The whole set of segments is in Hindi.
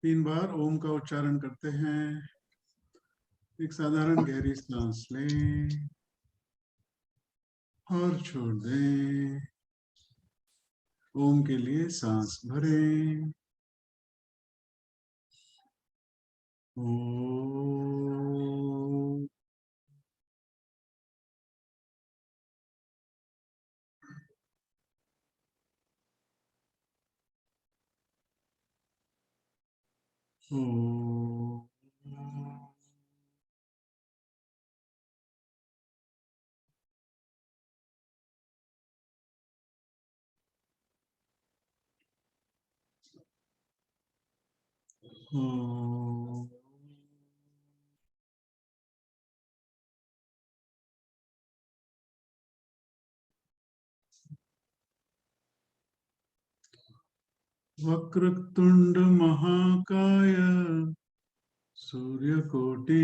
3 बार ओम का उच्चारण करते हैं। एक साधारण गहरी सांस लें और छोड़ दें। ओम के लिए सांस भरें। ओम। ओम। ओम। वक्रतुंड महाकाय सूर्यकोटि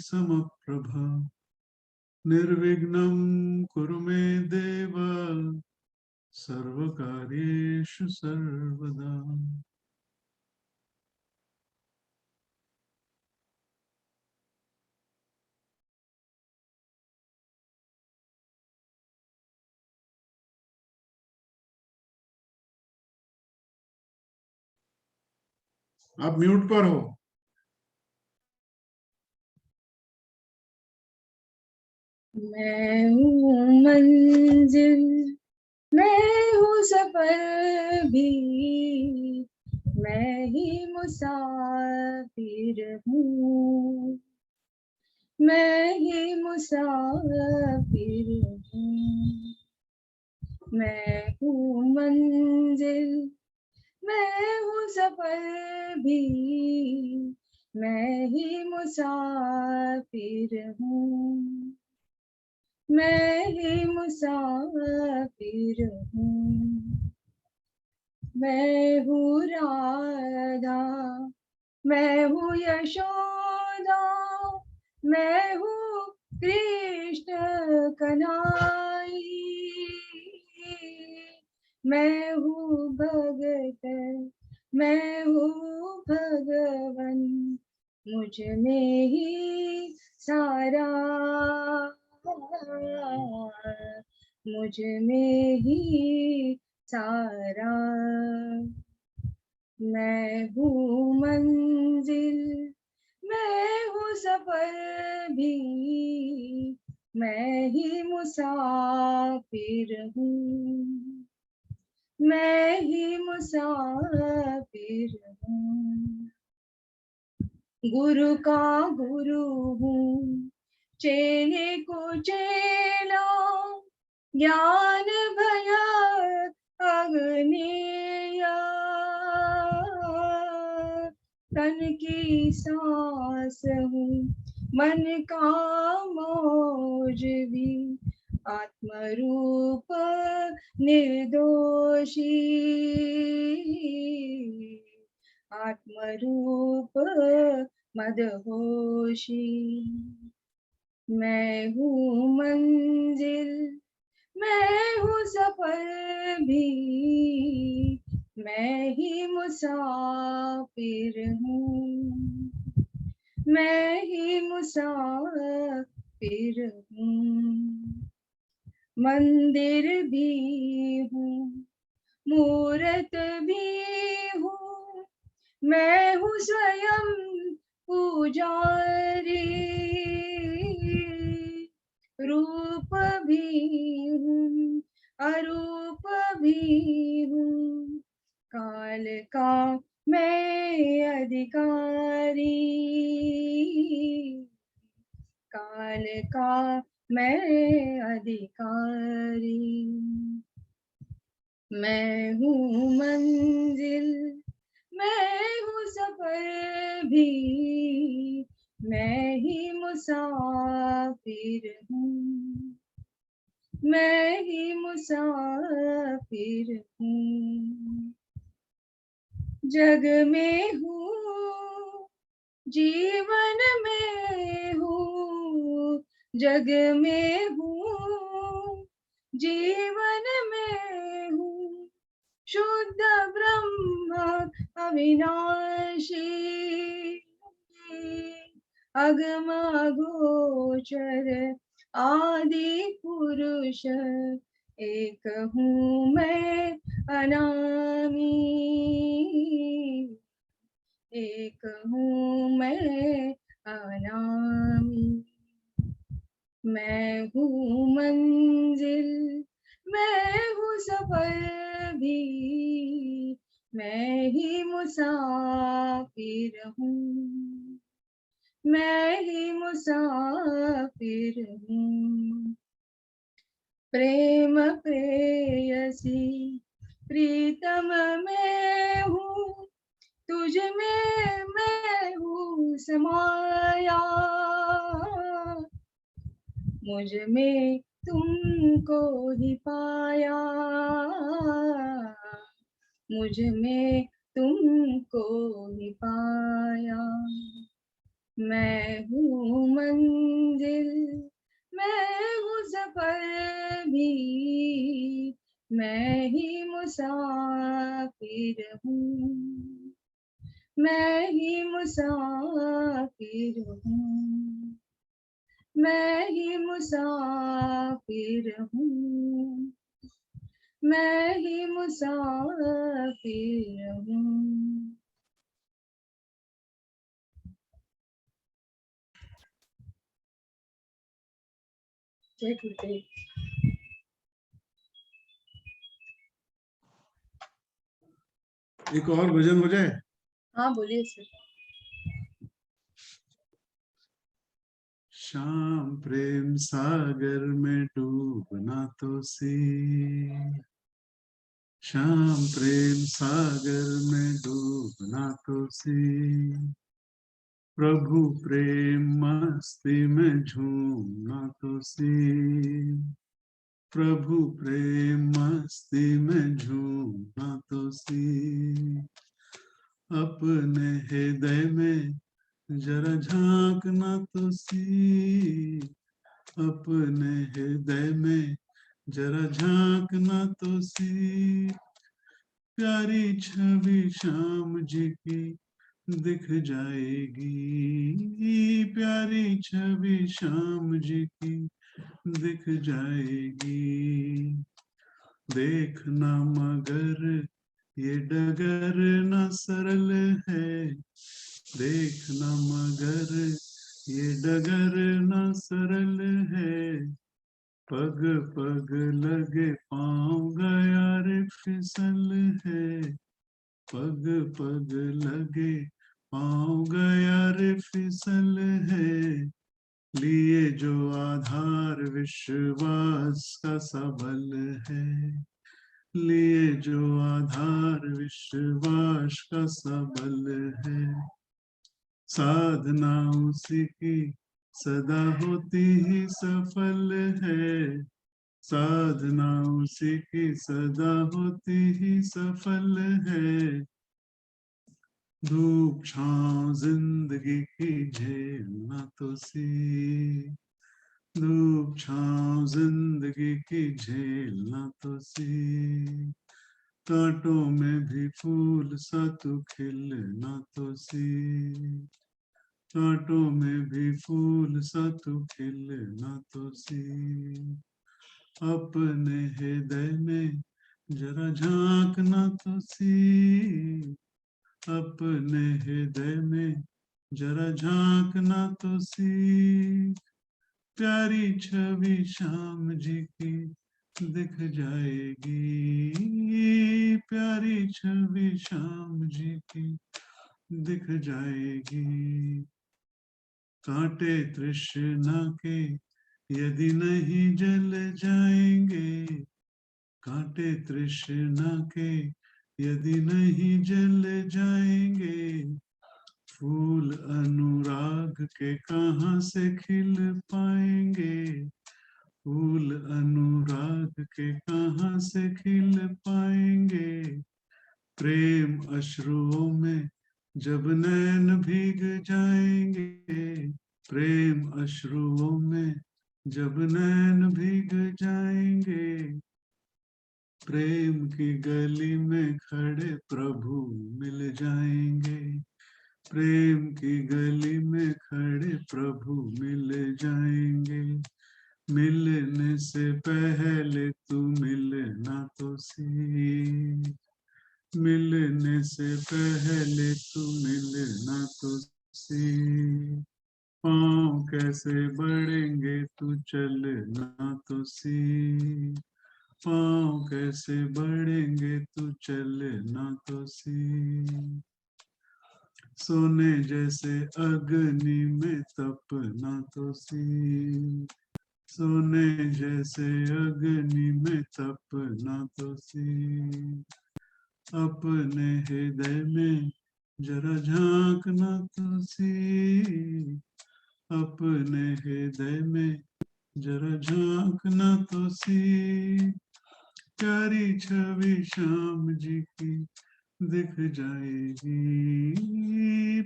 समप्रभ निर्विघ्नं कुरु मे देव सर्वकार्येषु सर्वदा। आप म्यूट पर हो। मैं हूँ मंजिल, मैं हूँ सफर भी, मैं ही मुसाफिर हूँ, मैं ही मुसाफिर हूँ। मैं हूँ मंजिल, मैं हूँ सफर भी, मैं ही मुसाफिर हूँ, मैं ही मुसाफिर हूँ। मैं हूँ राधा, मैं हूँ यशोदा, मैं हूँ कृष्ण कन्हई, मैं हूँ भगत, मैं हूँ भगवन, मुझ में ही सारा, मुझ में ही सारा। मैं हूँ मंजिल, मैं हूँ सफर भी, मैं ही मुसाफिर हूँ, मैं ही मुसाफिर हूँ। गुरु का गुरु हूँ, चेले को चेला, ज्ञान भया अग्नेय, तन की सांस हूँ, मन का मौज भी, आत्मरूप निर्दोषी, आत्मरूप मदहोशी। मैं हूँ मंजिल, मैं हूँ सफर भी, मैं ही मुसाफिर हूँ, मैं ही मुसाफिर हूँ। मंदिर भी हूँ, मूरत भी हूँ, मैं हूँ स्वयं पुजारी, रूप भी हूँ, अरूप भी हूँ, काल का मैं अधिकारी, काल का मैं अधिकारी। मैं हूँ मंजिल, मैं हूँ सफर भी, मैं ही मुसाफिर हूँ, मैं ही मुसाफिर हूँ। जग में हूँ, जीवन में हूँ, जग में हूँ, जीवन में हूँ, शुद्ध ब्रह्म अविनाशी, अगम अगोचर आदि पुरुष, एक हूँ मैं अनामी, एक हूँ मैं अनामी। मैं हूँ मंजिल, मैं हूँ सफर भी, मैं ही मुसाफिर हूँ, मैं ही मुसाफिर हूँ। प्रेम प्रेयसी प्रीतम मैं हूँ, तुझ में मैं हूँ समाया, मुझ में तुमको ही पाया, मुझ में तुमको ही पाया। मैं हूँ मंजिल, मैं हूँ सफर भी, मैं ही मुसाफिर हूँ, मैं ही मुसाफिर हूँ, मैं ही मुसाफिर हूँ, मैं ही मुसाफिर हूँ। जय गुरुदेव। एक और भजन हो जाए। हाँ बोलिए सर। श्याम प्रेम सागर में डूबना तो सी, श्याम प्रेम सागर में डूबना तो सी, प्रभु प्रेम मस्ती में झूमना तो सी, प्रभु प्रेम मस्ती में झूमना तो सी, अपने हृदय में जरा झांकना तो सी, अपने हृदय में जरा झांकना तो सी, प्यारी छवि श्याम जी की दिख जाएगी, प्यारी छवि श्याम जी की दिख जाएगी। देखना मगर ये डगर न सरल है, देखना मगर ये डगर न सरल है, पग पग लगे पाँव गया रे फिसल है, पग पग लगे पाँव गया रे फिसल है, लिए जो आधार विश्वास का सबल है, लिए जो आधार विश्वास का सबल है, साधना उसी की सदा होती ही सफल है, साधना उसी की सदा होती ही सफल है, धूप छांव जिंदगी की झेलना तो सी, धूप छांव जिंदगी की झेलना तो सी, कांटों में भी फूल सा तू खिलना तो सी, कांटों में भी फूल सा तू खिलना तो सी, अपने हृदय में जरा झांकना तो सी, अपने हृदय में जरा झांकना तो सी, प्यारी छवि श्याम जी की दिख जाएगी, प्यारी छवि श्याम जी की दिख जाएगी, कांटे तृष्णा के यदि नहीं जल जाएंगे, कांटे तृष्णा के यदि नहीं जल जाएंगे, फूल अनुराग के कहाँ से खिल पाएंगे, फूल अनुराग के कहाँ से खिल पाएंगे, प्रेम अश्रुओं में जब नैन भीग जाएंगे, प्रेम अश्रुओं में जब नैन भीग जाएंगे, प्रेम की गली में खड़े प्रभु मिल जाएंगे, प्रेम की गली में खड़े प्रभु मिल जाएंगे, मिलने से पहले तू मिलना तो सीख, मिलने से पहले तू मिलना तो सीख, पाँव कैसे बढ़ेंगे तू चलना तो सीख, पाँव कैसे बढ़ेंगे तू चलना तो सीख, सोने जैसे अग्नि में तपना तो सीख, सोने जैसे अग्नि में तपना तो सीख, अपने हृदय में जरा झांकना तो सीख, अपने हृदय में जरा झांकना तो सीख, प्यारी छवि श्याम जी की दिख जाएगी,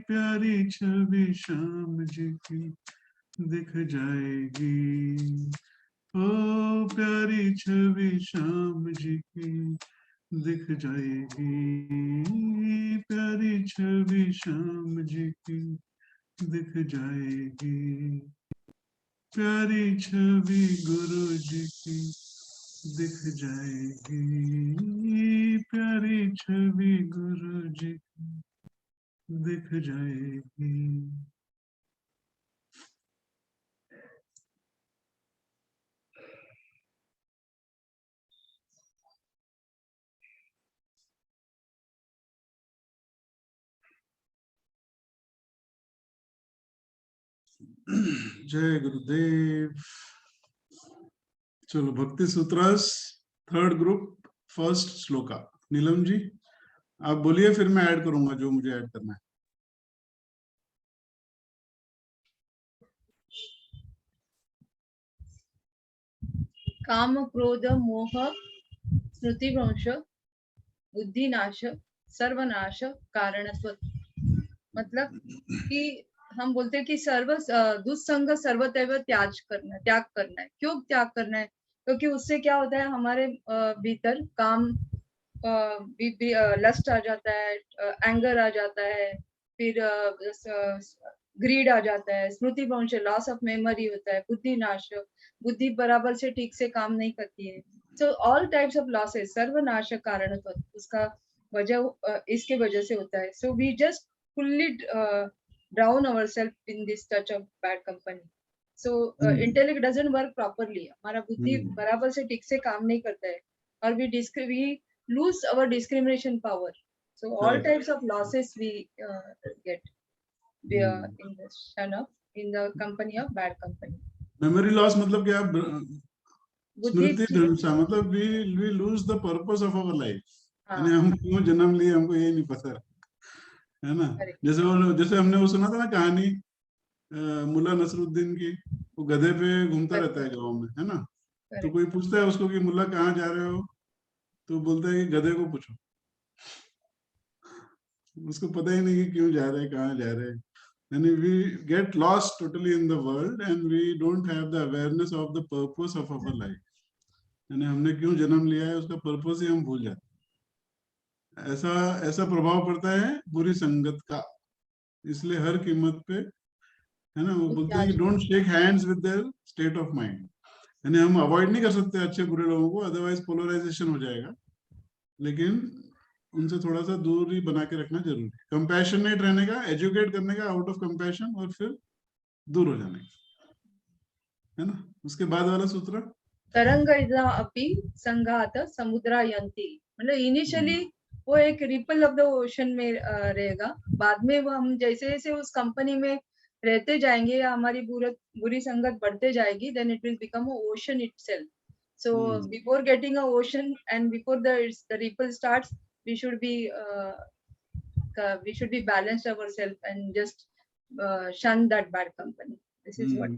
प्यारी छवि श्याम जी की दिख जाएगी, ओ प्यारी छवि श्याम जी की दिख जाएगी, प्यारी छवि श्याम जी की दिख जाएगी, प्यारी छवि गुरु जी की दिख जाएगी, प्यारी छवि गुरु जी की दिख जाएगी। जय गुरुदेव। चलो भक्ति sutras third group first shloka. Neelam ji आप बोलिए, फिर मैं ऐड करूंगा जो मुझे ऐड करना है। काम क्रोध मोह स्मृतिभ्रंश बुद्धिनाश सर्वनाश कारणत्व। मतलब कि हम बोलते हैं कि दुस्संग सर्वतैव त्याग करना है। क्यों त्याग करना है? क्योंकि उससे क्या होता है, हमारे भीतर काम लस्ट आ जाता है, एंगर आ जाता है, फिर ग्रीड आ जाता है, स्मृति भ्रंश लॉस ऑफ मेमोरी होता है, बुद्धि नाश, बुद्धि बराबर से ठीक से काम नहीं करती है। So all types of losses सर्वनाश कारण उसका वजह इसके वजह से होता है। So we just fully drown ourselves in this touch of bad company. So intellect doesn't work properly. हमारा बुद्धि बराबर से ठीक से काम नहीं करता है और we lose our discrimination power. So all types of losses we get in the in the company of bad company. Memory loss मतलब क्या? स्मृति बुद्धि भ्रंश मतलब we lose the purpose of our life. यानी हम क्यों जन्म लिए हमको ये नहीं पता है ना। जैसे हमने वो सुना था ना कहानी मुल्ला नसरुद्दीन की, वो गधे पे घूमता रहता है गाँव में, है ना। तो कोई पूछता है उसको कि मुल्ला कहाँ जा रहे हो, तो बोलता है कि गधे को पूछो। उसको पता ही नहीं कि क्यों जा रहे हैं, कहाँ जा रहे हैं। यानी we get lost totally in the world and we don't have the awareness of the purpose of our life. यानी हमने क्यों जन्म लिया है उसका पर्पस ही हम भूल जाते हैं। ऐसा ऐसा प्रभाव पड़ता है बुरी संगत का, इसलिए हर कीमत पे, है ना, वो बोलते हैं कि don't shake hands with their state of mind. यानी हम अवॉइड नहीं कर सकते अच्छे बुरे लोगों को, अदरवाइज पोलराइजेशन हो जाएगा, लेकिन उनसे थोड़ा सा दूरी बना के रखना जरूरी है। कंपैशनेट रहने का, एजुकेट करने का आउट ऑफ कंपैशन, और फिर दूर हो जाने का, है ना। उसके बाद वाला सूत्र तरंग अपि संघात समुद्रायन्ति। मतलब इनिशियली वो एक रिपल ऑफ द ओशन में रहेगा, बाद में वो हम जैसे जैसे उस कंपनी में रहते जाएंगे या हमारी बुरी संगत बढ़ते जाएगी, then it will become a ocean itself. So before getting a ocean and before the ripple starts, we should be balanced ourselves and just shun that bad company. This is what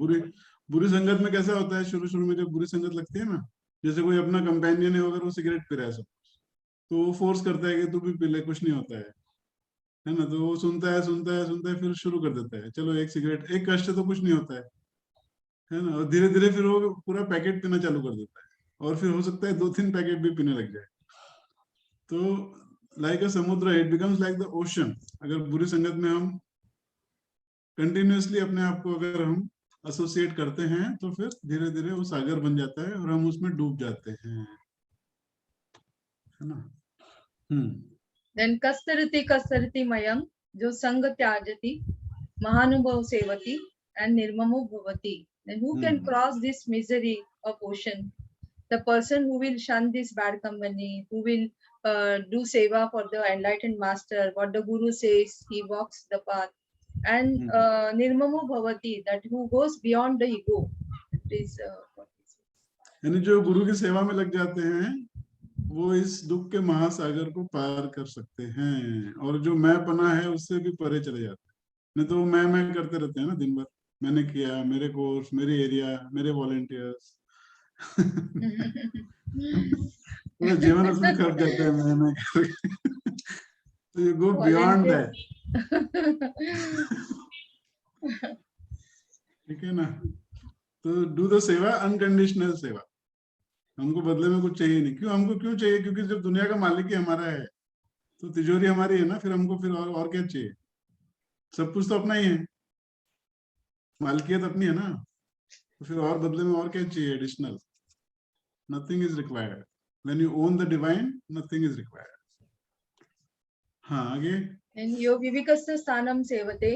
बुरी संगत में कैसा होता है, शुरू शुरू में जब बुरी संगत लगती है ना, जैसे कोई अपना कंपेनियन है अगर वो सिगरेट पी रहा है सब, तो वो फोर्स करता है कि तू भी पी ले, कुछ नहीं होता है ना। तो वो सुनता है, फिर शुरू कर देता है, चलो एक सिगरेट, एक कष्ट तो कुछ नहीं होता है ना। और धीरे धीरे फिर वो पूरा पैकेट पीना चालू कर देता है, और फिर हो सकता है 2-3 पैकेट भी पीने लग जाए। तो लाइक अ समुद्र, it becomes like the ocean. अगर बुरी संगत में हम कंटिन्यूअसली अपने आप को अगर हम एसोसिएट करते हैं तो फिर धीरे धीरे वो सागर बन जाता है और हम उसमें डूब जाते हैं, है ना। Then kastarati mayam, जो संग त्याजति, महानुभव सेवति, and nirmamo bhavati. Then who can cross this misery of ocean? The person who will shun this bad company, who will do seva for the enlightened master, what the guru says, he walks the path, and nirmamo bhavati, that who goes beyond the ego. That is what he says. यानी जो गुरु की सेवा में लग जाते हैं वो इस दुख के महासागर को पार कर सकते हैं, और जो मैं पना है उससे भी परे चले जाते हैं। नहीं तो वो मैं करते रहते हैं ना दिन भर, मैंने किया, मेरे कोर्स, मेरे एरिया, मेरे वॉलंटियर्स। पूरा जीवन उसमें खप जाता है मैं करके। तो यू गो बियॉन्ड दैट। ठीक है ना। तो डू द सेवा, अनकंडीशनल सेवा। हमको बदले में कुछ चाहिए नहीं। क्यों हमको क्यों चाहिए? क्योंकि जब दुनिया का मालिक ही हमारा है तो तिजोरी हमारी है ना, फिर हमको फिर और क्या चाहिए? सब कुछ तो अपना ही है, मालिकियत अपनी है ना, तो फिर और बदले में और क्या चाहिए additional? Nothing is required. When you own the divine, nothing is required. हाँ, आगे। यो विविकस्य स्थानम सेवते,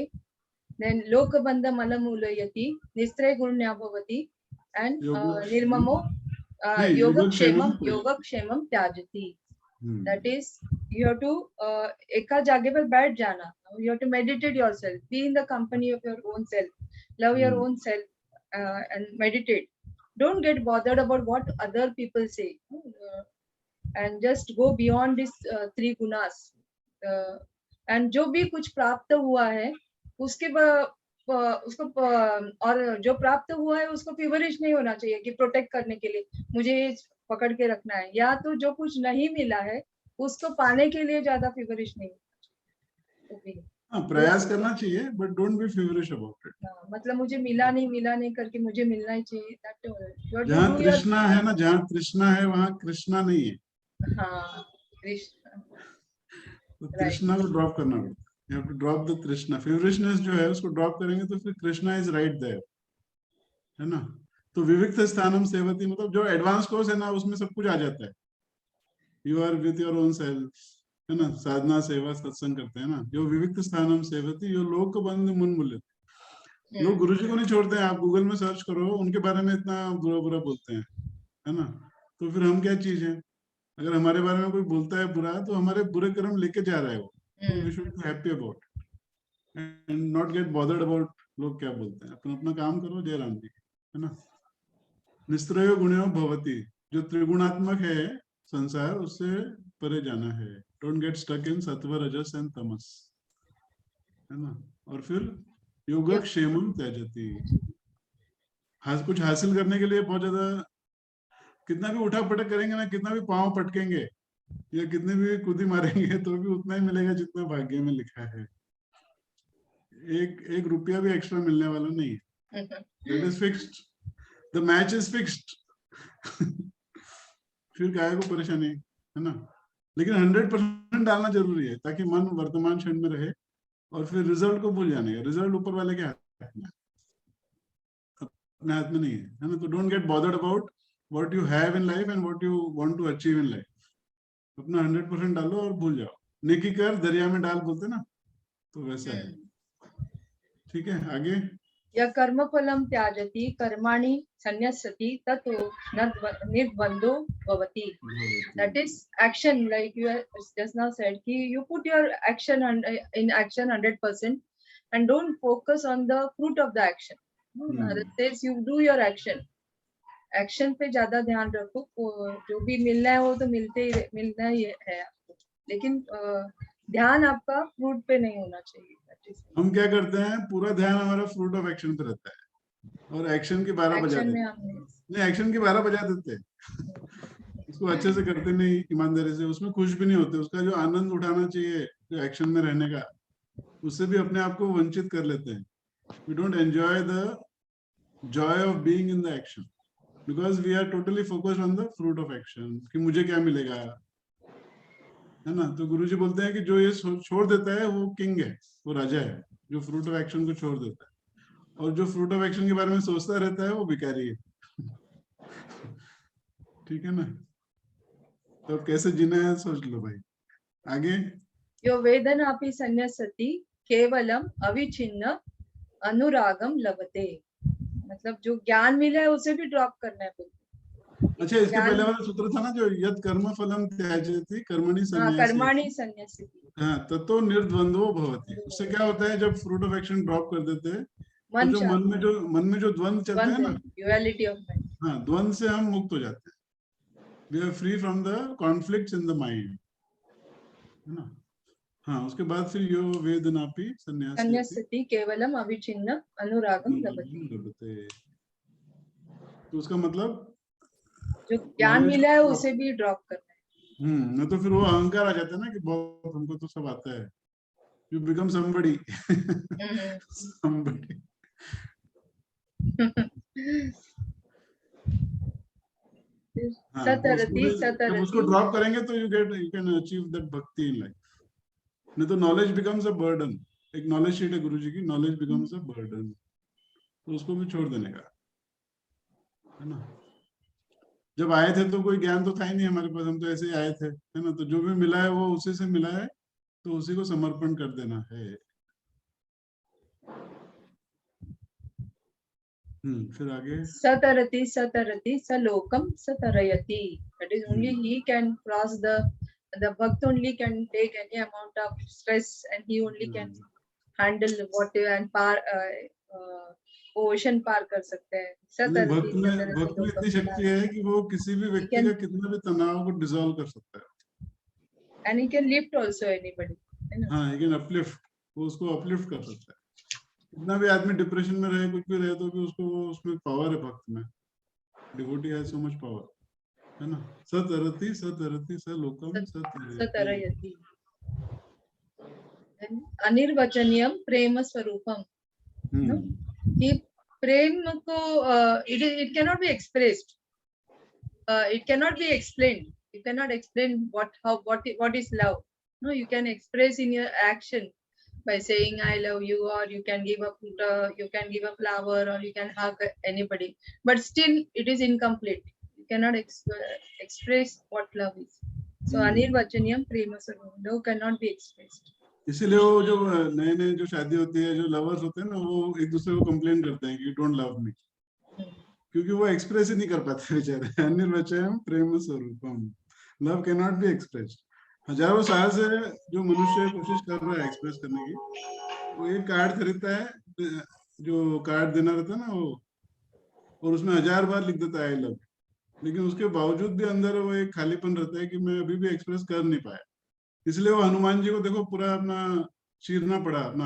then lokabandha malamulayati, निस्त्रय गुण्या भवति, and निर्ममो योगक्षेमम त्याजति. That is, you have to एक जागे पर बैठ जाना. You have to meditate yourself, be in the company of your own self, love your own self, and meditate. Don't get bothered about what other people say, and just go beyond these three gunas. And जो भी कुछ प्राप्त हुआ है उसके उसको और जो प्राप्त हुआ है उसको फेवरिश नहीं होना चाहिए कि प्रोटेक्ट करने के लिए मुझे पकड़ के रखना है, या तो जो कुछ नहीं मिला है उसको पाने के लिए ज्यादा फेवरिश नहीं होना चाहिए। प्रयास करना चाहिए, but don't be feverish about it. मतलब मुझे मिला नहीं करके मुझे मिलना ही चाहिए। जहाँ कृष्णा है ना, जहाँ कृष्णा है वहाँ कृष्णा नहीं है। हाँ, कृष्णा। तो कृष्णा को ड्रॉप करना पड़ता है। You have to drop the Krishna. Feverishness जो है उसको ड्रॉप करेंगे तो फिर कृष्णा इज राइट देयर, है ना। तो विविक्त स्थानम सेवती, मतलब जो एडवांस कोर्स है ना उसमें सब कुछ आ जाता है। You are with your own self, है ना। साधना सेवा सत्संग करते हैं ना। जो विविक्त स्थानम सेवती, यो लोक बंद मुन मूल्य। लोग गुरुजी को नहीं छोड़ते हैं। आप गूगल में सर्च करो, उनके बारे में इतना बुरा बुरा बोलते हैं, है ना। तो फिर हम क्या चीज है? अगर हमारे बारे में कोई बोलता है बुरा, तो हमारे बुरे कर्म लेके जा रहा है वो। तो we should be happy about and not get bothered about लोग क्या बोलते हैं। अपन अपना काम करो, जयराम जी, है ना। निस्त्रयो गुणयो भवति, जो त्रिगुणात्मक है संसार, उससे परे जाना है। डोंट गेट स्टक इन सत्व रजस एंड तमस, है ना। और फिर योगक्षेमम त्यजति, कुछ हासिल करने के लिए बहुत ज्यादा कितना भी उठा पटक करेंगे ना, कितना भी पांव पटकेंगे या कितने भी कूदी मारेंगे, तो भी उतना ही मिलेगा जितना भाग्य में लिखा है। एक रुपया भी एक्स्ट्रा मिलने वाला नहीं है। That is fixed, the match is fixed. फिर काय को परेशानी, है ना। लेकिन 100% डालना जरूरी है ताकि मन वर्तमान क्षण में रहे, और फिर रिजल्ट को भूल जाने का। रिजल्ट ऊपर वाले के हाथ में, अपने हाथ में नहीं है ना। तो don't get bothered about what you have in life and what you want to achieve in life. अपना 100% डालो और भूल जाओ। नेकी कर दरिया में डाल बोलते ना, तो वैसा है। ठीक है, आगे। या कर्म फलम त्याजति कर्माणि संन्यस्यति ततो निर्बंधो भवति. That is action, like you just now said, कि you put your action in action 100% and don't focus on the fruit of the action. That says you do your action. Action पे ज्यादा ध्यान रखो। जो भी मिलना है वो तो मिलना ही है आपको, लेकिन ध्यान आपका फ्रूट पे नहीं होना चाहिए। हम क्या करते हैं, पूरा ध्यान हमारा फ्रूट ऑफ एक्शन पे रहता है, और एक्शन की 12 बजा देते हैं। नहीं, एक्शन की 12 बजा देते हैं। उसको अच्छे से करते नहीं, ईमानदारी से, उसमें खुश भी नहीं होते। उसका जो आनंद उठाना चाहिए जो एक्शन में रहने का, उससे भी अपने आप को वंचित कर लेते हैं। We don't enjoy the joy of being in the action because we are totally focused on the fruit of action, कि मुझे क्या मिलेगा, है ना। तो गुरुजी बोलते हैं कि जो ये छोड़ देता है वो किंग है, वो राजा है, जो फ्रूट ऑफ एक्शन को छोड़ देता है। और जो फ्रूट ऑफ एक्शन के बारे में सोचता रहता है वो भिखारी है। ठीक है ना। तो कैसे जीना है सोच लो भाई। आगे। यो वेदनापि संन्यसति केवलम अविच्छिन्न अनुरागम लभते। मतलब जो ज्ञान मिला है उसे भी ड्रॉप करना है बोलते। अच्छा, इसके ज्ञान, पहले वाला सूत्र था ना जो यद कर्म फलम त्याजति कर्मणि हाँ, कर्माणि संन्यासेति। संन्यस्यति। हाँ, ततो निर्द्वंद्वो भवति। उससे क्या होता है जब फ्रूट ऑफ एक्शन ड्रॉप कर देते हैं तो मन जो शांत, मन में जो द्वंद्व चलता है द्वंद्व, ना, ड्युअलिटी ऑफ माइंड। हाँ, द्वंद्व से हम मुक्त हो जाते हैं। We are free from the conflicts in the mind, है ना। हाँ, उसके बाद फिर यो वेदनापि संन्यासेति संन्यस्यति केवलम अविच्छिन्न अनुरागम लभते। लभते। तो उसका मतलब जो ज्ञान नॉलेज मिला है को, उसे भी ड्रॉप करना नहीं तो फिर वो अहंकार आ जाता है ना कि बहुत हमको तो सब आता है। You become somebody. है। समबडी। हाँ, तो उसको सतरति भी जब उसको सतरति। ड्रॉप करेंगे तो यू कैन अचीव दैट भक्ति इन लाइफ। नहीं तो नॉलेज बिकम्स अ बर्डन। एक नॉलेज शीट है गुरुजी की, नॉलेज बिकम्स अ बर्डन। तो उसको भी छोड़ देने का, है ना। जब आए थे तो कोई ज्ञान तो था ही नहीं हमारे पास, हम तो ऐसे ही आए थे, है ना। तो जो भी मिला है वो उसी से मिला है, तो उसी को समर्पण कर देना है। फिर आगे। सतरति सतरति सलोकम सतरयति। That is only hmm he can cross the bhakt only can take any amount of stress and he only can hmm. handle whatever and ocean पार कर सकते हैं। नहीं, सतरति सतरति भक्त में लोकम इतनी शक्ति है कि वो किसी भी he व्यक्ति can का कितना भी तनाव को डिसॉल्व कर सकता है। and he can lift also anybody, है ना। हाँ, लेकिन अपलिफ्ट, वो उसको अपलिफ्ट कर सकता है। कितना भी आदमी डिप्रेशन में रहे, कुछ भी रहे, तो भी उसको उसमें पावर है भक्त में। Devotee has so much power, है ना। सतरति सतरति सलोकम सतरयति। सतरयति। अनिर्वचनीयम प्रेम स्वरूपम। हम्म कि प्रेम को it cannot be expressed, it cannot be explained. You cannot explain what is love. No, you can express in your action by saying I love you, or you can give you can give a flower, or you can hug anybody, but still it is incomplete. You cannot express what love is. So anirvachaniyam prema sarvam, love cannot be expressed. इसीलिए वो जो नए नए जो शादी होती है, जो लवर्स होते हैं ना, वो एक दूसरे को कंप्लेन करते हैं कि यू डोंट लव मी, क्योंकि वो एक्सप्रेस ही नहीं कर पाते बेचारे। अनिर्वचनीयम प्रेम स्वरूपम, love can not be expressed. हजारों साल से जो मनुष्य कोशिश कर रहा है एक्सप्रेस करने की, वो एक कार्ड खरीदता है, जो कार्ड देना रहता है ना वो, और उसमें 1000 बार लिख देता है आई लव, लेकिन उसके बावजूद भी अंदर वो एक खालीपन रहता है कि मैं अभी भी एक्सप्रेस कर नहीं पाया। इसलिए वो हनुमान जी को देखो पूरा अपना चीरना पड़ा, अपना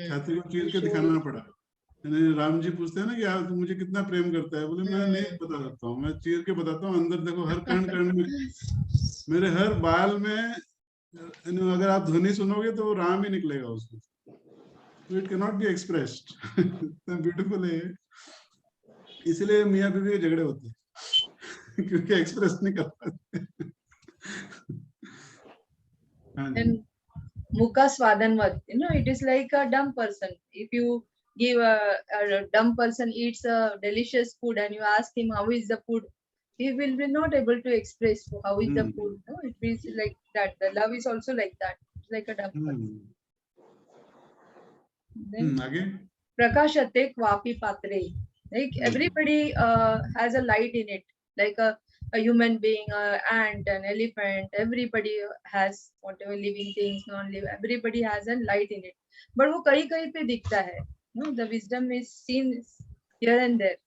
छाती को चीर के दिखाना पड़ा। यानी राम जी पूछते हैं ना कि यार तू मुझे कितना प्रेम करता है, बोले मैं नहीं बता सकता हूँ, मैं चीर के बताता हूँ। अंदर देखो हर कण कण में, मेरे हर बाल में, अगर आप ध्वनि सुनोगे तो वो राम ही निकलेगा उसमें। तो it can not be expressed. Beautiful है। इसलिए मियाँ बीवी के झगड़े होते हैं, क्योंकि एक्सप्रेस नहीं कर पाते। हाँ जी। And mukha swadanvad, it is like a dumb person. If you give a dumb person eats a delicious food and you ask him how is the food, he will be not able to express how is the food. No, it is like that. The love is also like that. It's like a dumb person. Then आगे। prakashate kvapi patre. Like everybody has a light in it. Like a human being, an ant, an elephant, everybody has whatever living things, non-living, everybody has a light in it. But वो कहीं कहीं पे दिखता है. No, the wisdom is seen here and there.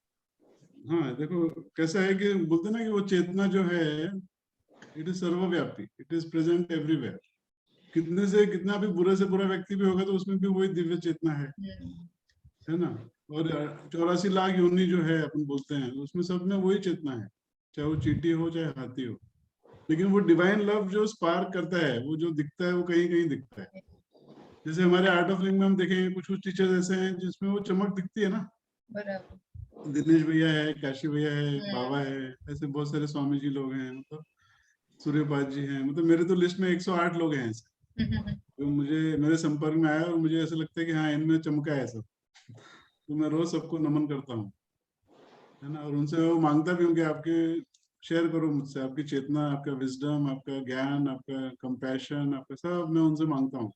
हाँ, देखो कैसा है कि बोलते ना कि वो चेतना जो है, इट इज सर्वव्यापी, इट इज प्रेजेंट एवरीवेयर। कितने से कितना भी बुरे से बुरा व्यक्ति भी होगा तो उसमें भी वही दिव्य चेतना है ना। और 84 लाख योनि जो है अपन बोलते हैं, उसमें सब में वही चेतना है, चाहे वो चींटी हो चाहे हाथी हो। लेकिन वो डिवाइन लव जो स्पार्क करता है, वो जो दिखता है, वो कहीं कहीं दिखता है। जैसे हमारे आर्ट ऑफ लिविंग में हम देखेंगे कुछ कुछ टीचर्स ऐसे हैं जिसमें वो चमक दिखती है ना। दिनेश भैया है, काशी भैया है, बाबा है, ऐसे बहुत सारे स्वामी जी लोग हैं। मतलब सूर्यपाद जी हैं, मतलब मेरे तो लिस्ट में 108 लोग हैं ऐसे तो मुझे मेरे संपर्क में आया और मुझे ऐसा लगता है कि हाँ इनमें चमका है सब। तो मैं रोज सबको नमन करता हूँ, है ना, और उनसे वो मांगता भी हूँ कि आपके शेयर करो मुझसे आपकी चेतना, आपका विजडम, आपका ज्ञान, आपका कंपैशन, आपका सब मैं उनसे मांगता हूँ,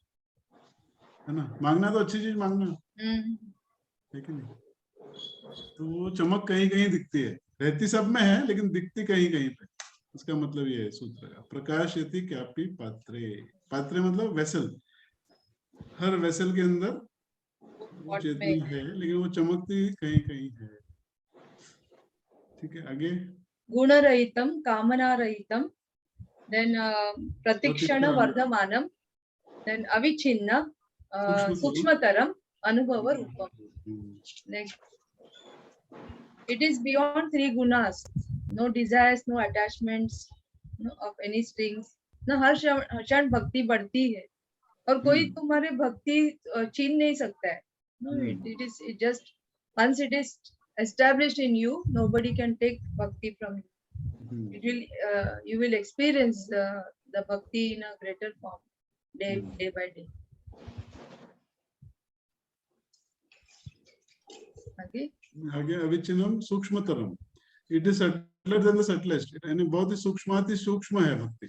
है ना। मांगना तो अच्छी चीज मांगना है कि नहीं। तो वो चमक कहीं कहीं दिखती है, रहती सब में है लेकिन दिखती कहीं कहीं पे। इसका मतलब ये है सूत्र का, प्रकाश यति क्यापी पात्रे। पात्रे मतलब वेसल, हर वेसल के अंदर वो पॉट में चेतना है लेकिन वो चमकती कहीं कहीं है। ठीक है, आगे। गुण रहितम कामना रहितम, देन प्रतिक्षण प्रतिष्ठा, वर्धमानम, देन अविच्छिन्न सूक्ष्म सूक्ष्मतरम अनुभव रूपम। Like it is beyond three gunas, no desires, no attachments, no of any strings, no हर क्षण भक्ति बढ़ती है और कोई तुम्हारे भक्ति छीन नहीं सकता है। No, it is it just once it is established in you, nobody can take bhakti from you. It will you will experience the bhakti in a greater form day by day. Okay. आगे अविच्छिन्नम सूक्ष्मतरम, it is subtler than the subtlest, यानी बहुत ही सूक्ष्माति सूक्ष्म है भक्ति,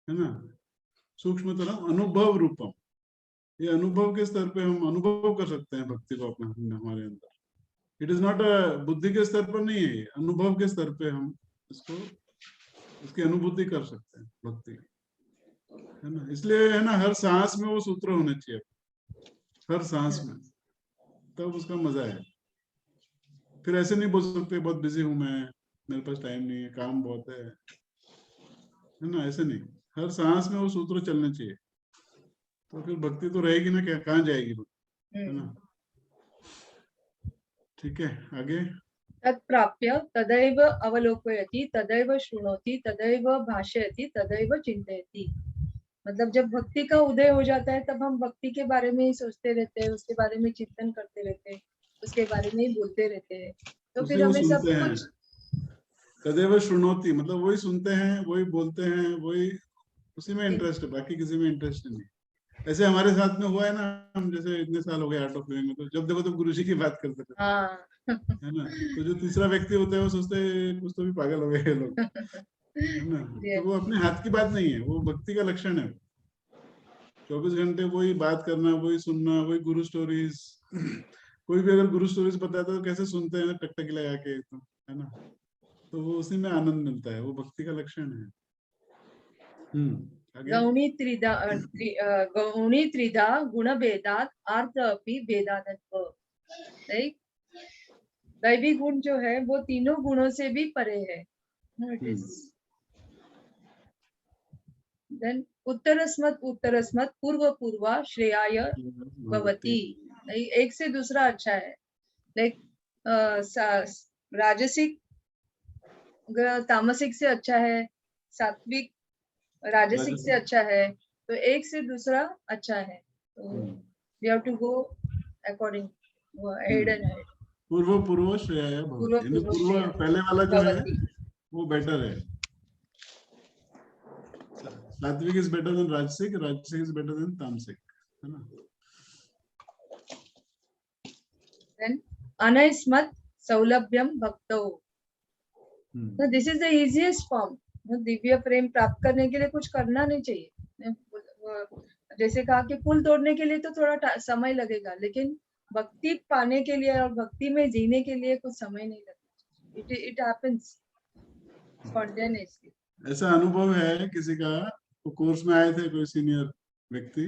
है ना। सूक्ष्मतरम अनुभव रूपम, ये अनुभव के स्तर पे हम अनुभव कर सकते हैं भक्ति को अपना हमारे अंदर। इट इज नॉट अ बुद्धि के स्तर पर नहीं है, ये अनुभव के स्तर पे हम इसको इसकी अनुभूति कर सकते हैं भक्ति, है ना। इसलिए है ना हर सांस में वो सूत्र होने चाहिए, हर सांस में, तब उसका मजा है। फिर ऐसे नहीं बोल सकते बहुत बिजी हूं मैं, मेरे पास टाइम नहीं है, काम बहुत है ना, ऐसे नहीं। हर सांस में वो सूत्र चलने चाहिए, तो फिर भक्ति तो रहेगी ना, क्या कहाँ जाएगी भक्ति, है ना। ठीक है, आगे। तत्प्राप्य तदैव अवलोकयति, तदैव शृणोति, तदैव भाषयति, तदैव चिंतयति। मतलब जब भक्ति का उदय हो जाता है तब हम भक्ति के बारे में ही सोचते रहते हैं, उसके बारे में चिंतन करते रहते हैं, उसके बारे में ही बोलते रहते हैं, तो उसी फिर को हमें सब सुनते हैं, कुछ तदेव शुणोति मतलब वही सुनते हैं, वही बोलते हैं, वही उसी में इंटरेस्ट है, बाकी किसी में इंटरेस्ट नहीं। ऐसे हमारे साथ में हुआ है ना, हम जैसे इतने साल हो गए आर्ट ऑफ लिविंग में, तो जब देखो तो गुरु जी की बात करते थे, हाँ है ना। तो जो तीसरा व्यक्ति होता है वो सोचते हैं कुछ तो भी पागल हो गए ये लोग, है ना। तो वो अपने हाथ की बात नहीं है, वो भक्ति का लक्षण है। 24 घंटे वही बात करना, वही सुनना, वही गुरु स्टोरीज कोई भी अगर गुरु स्टोरीज बताता है तो कैसे सुनते हैं टकटकी लगा के, तो है ना। तो वो उसी में आनंद मिलता है, वो भक्ति का लक्षण है। आगे। गौणी त्रिधा गुण भेदात अर्थ अपि भेदादत्व। राइट, दैवी गुण जो है वो तीनों गुणों से भी परे है। इट इज देन उत्तरस्मत पूर्व पूर्वा श्रेयाय भवति। एक से दूसरा अच्छा है। लाइक राजसिक तामसिक से अच्छा है, सात्विक राजसिक से अच्छा है, तो एक से दूसरा अच्छा है। तो we have to go according head and head. पूर्व पूर्व श्रेय भवति, यानी पूर्व पहले वाला जो है वो बेटर है। सात्विक इज बेटर देन राजसिक, राजसिक इज बेटर देन तामसिक, है ना। देन अनस्मत् सौलभ्यम भक्तो, तो this is the easiest form. Divya प्रेम प्राप्त करने के लिए कुछ करना नहीं चाहिए। जैसे कहा कि पुल तोड़ने के लिए तो थोड़ा समय लगेगा, लेकिन भक्ति पाने के लिए और भक्ति में जीने के लिए कुछ समय नहीं लगता। It happens spontaneously. ऐसा अनुभव है किसी का, वो कोर्स में आए थे कोई सीनियर व्यक्ति,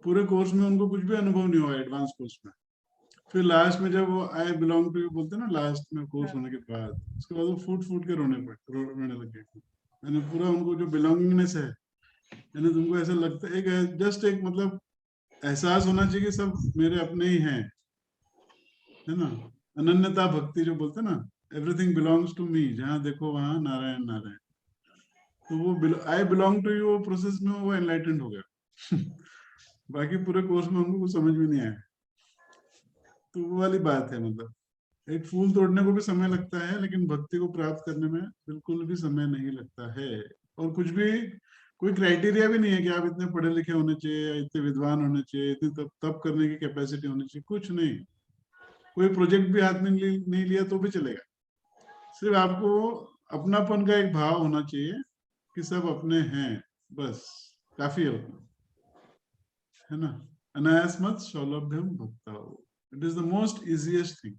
पूरे कोर्स में उनको कुछ भी अनुभव नहीं हुआ एडवांस कोर्स में। फिर लास्ट में जब वो आई बिलोंग टू यू बोलते ना, लास्ट में कोर्स होने के बाद, उसके बाद वो फूट फूट के रोने लगे। मैंने पूरा उनको जो बिलोंगिंगनेस है, यानी तुमको ऐसा लगता है, एक जस्ट एक मतलब एहसास होना चाहिए कि सब मेरे अपने ही हैं, है ना। अनन्यता भक्ति जो बोलते ना, एवरीथिंग बिलोंग्स टू मी, जहां देखो वहां नारायण नारायण। तो वो I belong to you process में वो एनलाइटेंड हो गया बाकी पूरे कोर्स में उनको कुछ समझ में नहीं आया। तो वो वाली बात है, मतलब एक फूल तोड़ने को भी समय लगता है, लेकिन भक्ति को प्राप्त करने में बिल्कुल भी समय नहीं लगता है। और कुछ भी कोई क्राइटेरिया भी नहीं है कि आप इतने पढ़े लिखे होने चाहिए या इतने विद्वान होने चाहिए, इतनी तब करने की कैपेसिटी होनी चाहिए, कुछ नहीं। कोई प्रोजेक्ट भी हाथ में नहीं लिया तो भी चलेगा, सिर्फ आपको अपनापन का एक भाव होना चाहिए कि सब अपने हैं, बस काफी है उतना, है ना। अनायास मत सौलभ्यम भक्ताओ, it is the most easiest thing,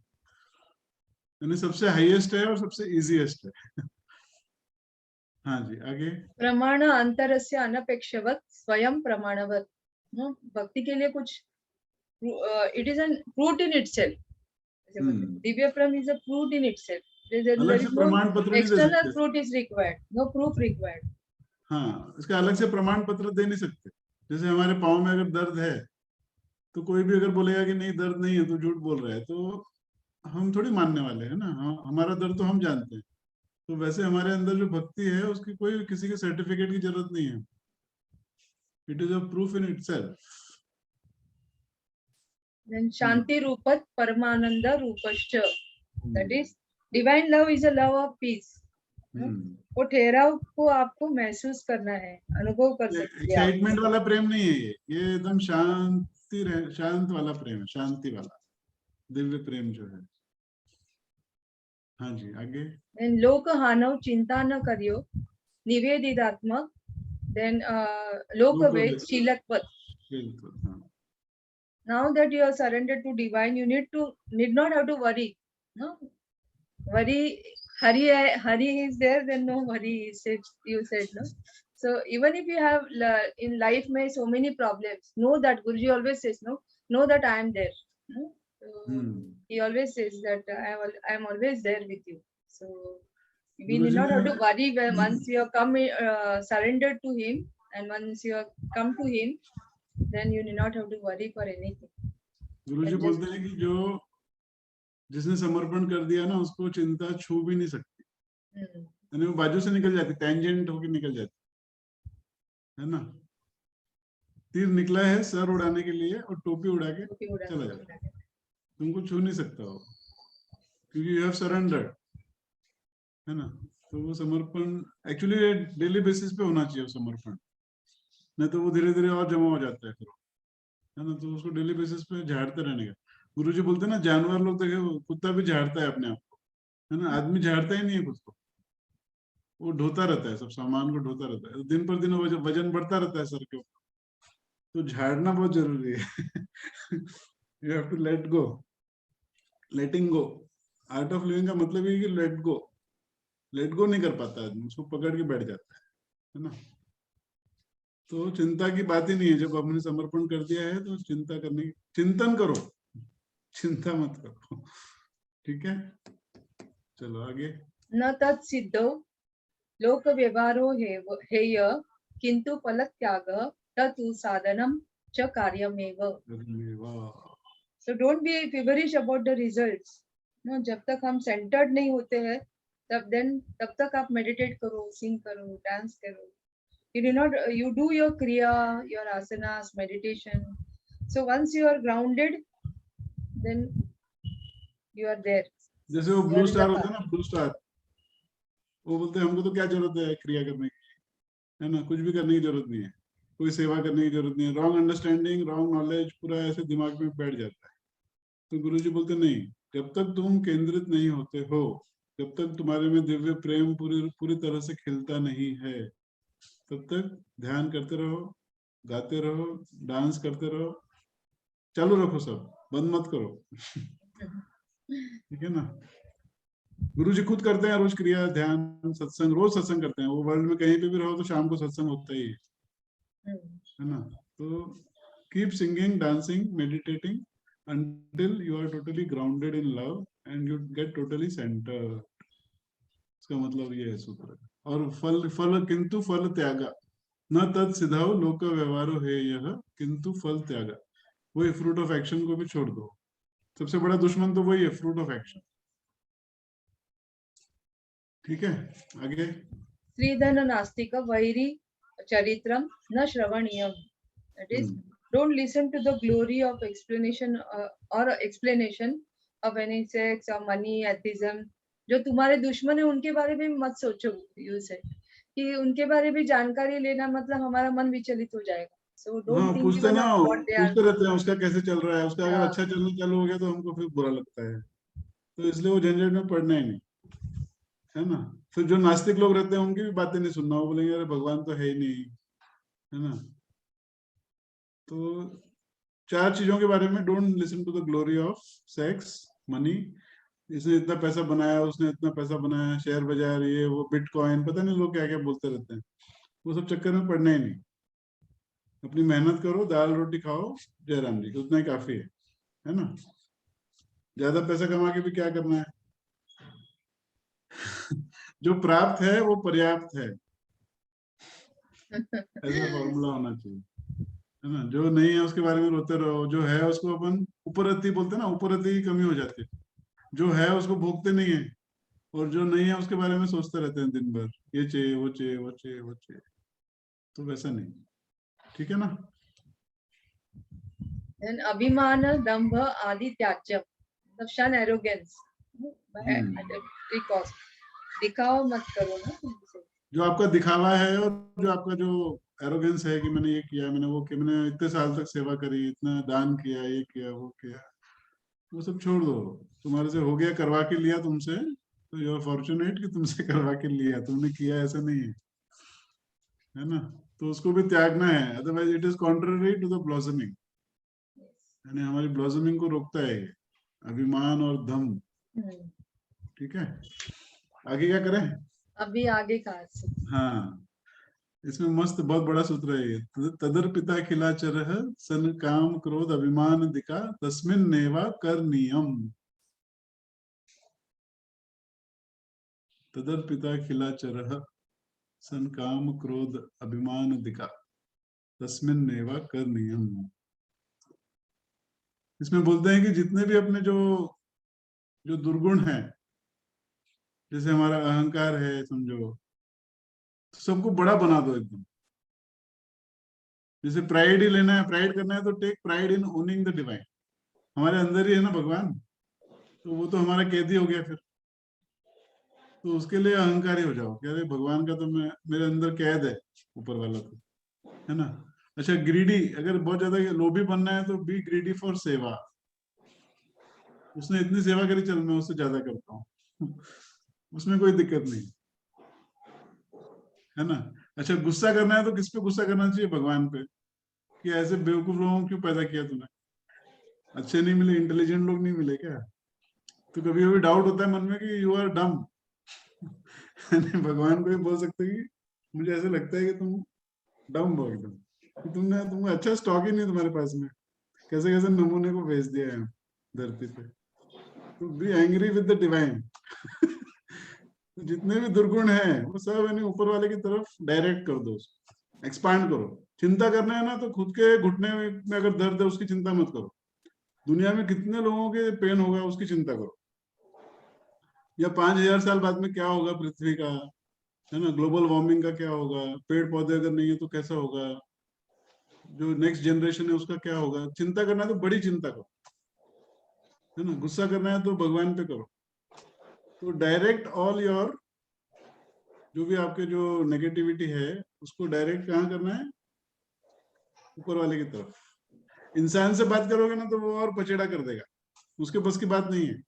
यानी सबसे हाईएस्ट है और सबसे इजीएस्ट है। हाँ जी, आगे। प्रमाण अंतरस्य अनपेक्षवत स्वयं प्रमाणवत। भक्ति के लिए कुछ it is an fruit in itself. दिव्य प्रेम is a fruit in itself, अलग देयर से इज नो प्रमाण पत्र नहीं दे एक्सटर्नल सकते। Fruit is required, no proof required. हाँ, इसका अलग से प्रमाण पत्र दे नहीं सकते। जैसे हमारे पाँव में अगर दर्द है तो कोई भी अगर बोलेगा कि नहीं दर्द नहीं है तो झूठ बोल रहा है, तो हम थोड़ी मानने वाले हैं ना। हमारा दर्द तो हम जानते हैं। तो वैसे हमारे अंदर जो भक्ति है उसकी कोई किसी के सर्टिफिकेट की जरूरत नहीं है, it is a proof in itself. Then Shanti Rupat Paramananda Rupascha. That is, divine love is a love of peace. वो ठहराव को आपको महसूस करना है, अनुभव कर सकते हैं। एक्साइटमेंट वाला प्रेम नहीं है ये एकदम शांत वाला प्रेम है, शांति वाला दिव्य प्रेम जो है। हाँ जी, आगे। Then लोक हानव चिंता न करियो निवेदितात्मक। Then लोक वेद शीलकपत। Now that you are surrendered to divine, you need not have to worry. No worry. Hari is there, then no worry. You said no. So even if you have in life may so many problems, know that Guruji always says no. Know that I am there. No? So he always says that I am always there with you. So we need not have to worry when once you have come surrendered to him, and once you have come to him, then you need not have to worry for anything. गुरुजी बोलते हैं कि जो जिसने समर्पण कर दिया ना उसको चिंता छू भी नहीं सकती, यानी वो बाजू से निकल जाती, टेंजेंट होकर निकल जाती है ना। तीर निकला है सर उड़ाने के लिए और टोपी उड़ा के चला जाता है, तुमको छू नहीं सकता हो, क्योंकि यू हैव सरेंडर्ड, है ना। तो वो समर्पण एक्चुअली डेली बेसिस पे होना चाहिए समर्पण, नहीं तो वो धीरे धीरे और जमा हो जाता है फिर, है ना। तो उसको डेली बेसिस पे झाड़ते रहने का। गुरुजी बोलते हैं ना, जानवर लोग तो कुत्ता भी झाड़ता है अपने आप को, है ना। आदमी झाड़ता ही नहीं है खुद को, वो ढोता रहता है, सब सामान को ढोता रहता है, दिन पर दिन वजन बढ़ता रहता है सर के ऊपर। तो झाड़ना बहुत जरूरी है। You have to let go, letting go. Art of Living का मतलब ये कि लेट गो नहीं कर पाता आदमी, उसको पकड़ के बैठ जाता है ना। तो चिंता की बात ही नहीं है, जब आपने समर्पण कर दिया है तो चिंता करने की, चिंतन करो, चिंता मत करो, ठीक है। चलो आगे। न तत् सिद्धो लोक व्यवहारो हेय किंतु फल त्याग तत् साधनम च कार्यमेव। So don't be feverish about the results. No, जब तक हम सेंटर्ड नहीं होते हैं तब तक आप मेडिटेट करो, सिंग करो, डांस करो। You do your kriya, your asanas, meditation. So once you are grounded, then you are there. जैसे वो ब्लू स्टार होता है ना, ब्लू स्टार, वो बोलते हैं हमको तो क्या जरूरत है क्रिया करने की, है ना। कुछ भी करने की जरूरत नहीं है, कोई सेवा करने की जरूरत नहीं है। रॉन्ग अंडरस्टैंडिंग, रॉन्ग नॉलेज पूरा ऐसे दिमाग में बैठ जाता है। तो गुरुजी बोलते नहीं, जब तक तुम केंद्रित नहीं होते हो, जब तक तुम्हारे में दिव्य प्रेम पूरी तरह से खिलता नहीं है, तब तक ध्यान करते रहो, गाते रहो, डांस करते रहो, चालू रखो, सब बंद मत करो। ठीक है ना। गुरुजी खुद करते हैं रोज क्रिया, ध्यान, सत्संग, रोज सत्संग करते हैं। वो वर्ल्ड में कहीं पे भी रहो तो शाम को सत्संग होता ही है ना। तो keep singing, dancing, meditating until you are totally grounded in love and you get totally centered. इसका मतलब ये है सूत्र। और फल किंतु फल त्यागा न तत् सिद्धाओ लोक व्यवहारो है यह किंतु फल त्यागा। वही फ्रूट ऑफ एक्शन को भी छोड़ दो। सबसे बड़ा दुश्मन तो वही है, फ्रूट ऑफ एक्शन। ठीक है, आगे। श्रीधन नास्तिक वैरी चरित्रम न श्रवणीयम। That is, don't listen to the glory of explanation of any sex or money, atheism. जो तुम्हारे दुश्मन है उनके बारे में मत सोचो। You said कि उनके बारे में जानकारी लेना मतलब हमारा मन विचलित हो जाएगा। सो हाँ, डोंट थिंक पूछते इवन ना, ऑफ व्हाट दे आर। पूछते रहते हैं उसका कैसे चल रहा है, उसका अगर हाँ, अच्छा चलना चालू हो गया तो हमको फिर बुरा लगता है, तो इसलिए वो झंझट में पड़ना ही नहीं, है ना। फिर जो नास्तिक लोग रहते हैं उनकी भी बातें नहीं सुनना, वो बोलेंगे अरे भगवान तो है ही नहीं, है ना। तो चार चीजों के बारे में, don't listen to the glory of sex, money, इसने इतना पैसा बनाया, उसने इतना पैसा बनाया, शेयर बाजार, ये वो, बिटकॉइन, पता नहीं लोग क्या क्या बोलते रहते हैं, वो सब चक्कर में पड़ना ही नहीं। अपनी मेहनत करो, दाल रोटी खाओ, जय राम जी, उतना ही काफी है ना। ज्यादा पैसा कमा के भी क्या करना है। जो प्राप्त है वो पर्याप्त है, ऐसा फॉर्मूला होना चाहिए, है ना। जो नहीं है उसके बारे में रोते रहो, जो है उसको अपन उपरति बोलते हैं ना, उपरति की कमी हो जाती है। जो है उसको भोगते नहीं है, और जो नहीं है उसके बारे में सोचते रहते हैं दिन भर, ये चाहिए वो चाहिए वो चाहिए वो चाहिए, तो वैसा नहीं, ठीक है ना। देन अभिमान, दंभ आदि त्याज्यम, मतलब शन एरोगेंस, हम्म। कॉस्ट। दिखाओ मत करो ना तुमसे। जो आपका दिखावा है, और जो आपका जो एरोगेंस है कि मैंने ये किया, मैंने वो किया, मैंने इतने साल तक सेवा करी, इतना दान किया, ये किया वो किया, वो सब छोड़ दो। तुम्हारे से हो गया, करवा के लिया तुमसे, तो यू आर फॉर्चुनेट कि तुमसे करवा के लिया, तुमने किया ऐसा नहीं है ना। तो उसको भी त्यागना है, otherwise it is contrary to the blossoming, यानी हमारी ब्लॉसमिंग को रोकता है ये, अभिमान और दम, हम्म, ठीक है। आगे क्या करें। अभी आगे का से। हाँ, इसमें मस्त बहुत बड़ा सूत्र है ये, तदर्पिता खिलाचरः सन काम क्रोध अभिमान दिका तस्मिन् नेवा करनीयम। तदर्पिता खिलाचरः सन काम क्रोध अभिमान दिका तस्मिन् नेवा करनीयम। इसमें बोलते हैं कि जितने भी अपने जो जो दुर्गुण हैं, जैसे हमारा अहंकार है समझो, तो सबको बड़ा बना दो एकदम। जैसे प्राइड ही लेना है, प्राइड करना है, तो take pride in owning the divine. हमारे अंदर ही है ना भगवान, तो वो तो हमारा कैदी हो गया फिर। तो उसके लिए अहंकारी हो जाओ कि अरे भगवान का तो मैं, मेरे अंदर कैद है, ऊपर वाला तो, है ना। अच्छा, ग्रीडी, अगर बहुत ज्यादा लोभी बनना है तो बी ग्रीडी फॉर सेवा। उसने इतनी सेवा करी, चल मैं उससे ज्यादा करता हूँ, उसमें कोई दिक्कत नहीं, है ना। अच्छा, गुस्सा करना है तो किस पे गुस्सा करना चाहिए, भगवान पे, कि ऐसे बेवकूफ लोगों को क्यों पैदा किया तूने, अच्छे नहीं मिले, इंटेलिजेंट लोग नहीं मिले क्या। तो कभी कभी डाउट होता है मन में कि यू आर डम। भगवान को भी बोल सकते हैं कि मुझे ऐसे लगता है कि तुम डम हो एकदम, कि तुमने अच्छा स्टॉक ही नहीं तुम्हारे पास में, कैसे कैसे नमूने को भेज दिया है धरती पे। तो be angry with the divine. जितने भी दुर्गुण हैं वो सब यानी ऊपर वाले की तरफ डायरेक्ट कर दो, एक्सपांड करो। चिंता करना है ना, तो खुद के घुटने में अगर दर्द है उसकी चिंता मत करो, दुनिया में कितने लोगों के पेन होगा उसकी चिंता करो, या 5,000 साल बाद में क्या होगा पृथ्वी का, है ना, ग्लोबल वार्मिंग का क्या होगा, पेड़ पौधे अगर नहीं है तो कैसा होगा, जो नेक्स्ट जनरेशन है उसका क्या होगा। चिंता करना है तो बड़ी चिंता करो, है ना। गुस्सा करना है तो भगवान पे करो। तो डायरेक्ट ऑल योर, जो भी आपके जो नेगेटिविटी है, उसको डायरेक्ट कहाँ करना है, ऊपर वाले की तरफ। इंसान से बात करोगे ना तो वो और पचेड़ा कर देगा, उसके बस की बात नहीं है।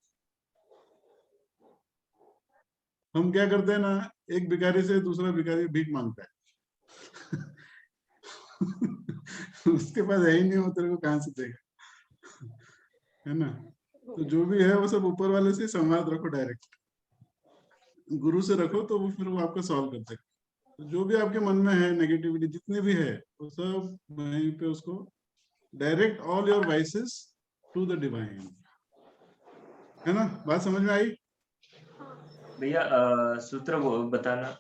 हम क्या करते हैं ना, एक भिखारी से दूसरा भिखारी भीख मांगता है। उसके पास है ही नहीं, वो तेरे को कहाँ से देगा, है ना। तो जो भी है वो सब ऊपर वाले से संवाद रखो, डायरेक्ट गुरु से रखो, तो वो फिर वो आपका सॉल्व कर देगा। तो जो भी आपके मन में है नेगेटिविटी जितनी भी है, वो सब वहीं पे उसको direct all your vices to the divine, है ना। बात समझ में आई। भैया सूत्र वो बताना।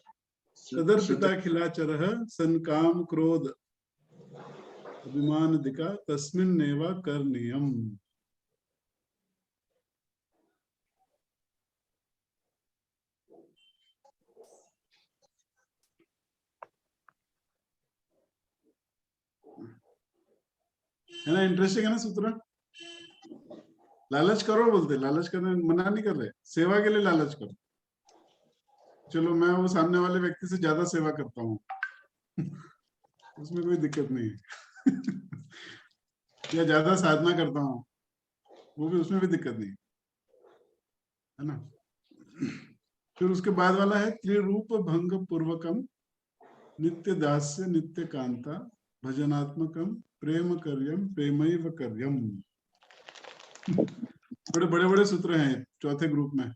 तदर सूत्र पिता खिलाचरः सन काम क्रोध अभिमान दिका तस्मिन् नेवा करनीयम। है ना, इंटरेस्टिंग है ना सूत्र। लालच करो बोलते, लालच करने मना नहीं कर रहे, सेवा के लिए लालच करो, चलो मैं वो सामने वाले व्यक्ति से ज्यादा सेवा करता हूँ उसमें कोई दिक्कत नहीं है या ज्यादा साधना करता हूँ, वो भी, उसमें भी दिक्कत नहीं है ना। फिर उसके बाद वाला है त्रिरूप भंग पूर्वकम नित्य दास्य नित्य कांता भजनात्मकम प्रेम कर्यम प्रेमैव कर्यम। बड़े बड़े बड़े सूत्र हैं चौथे ग्रुप में।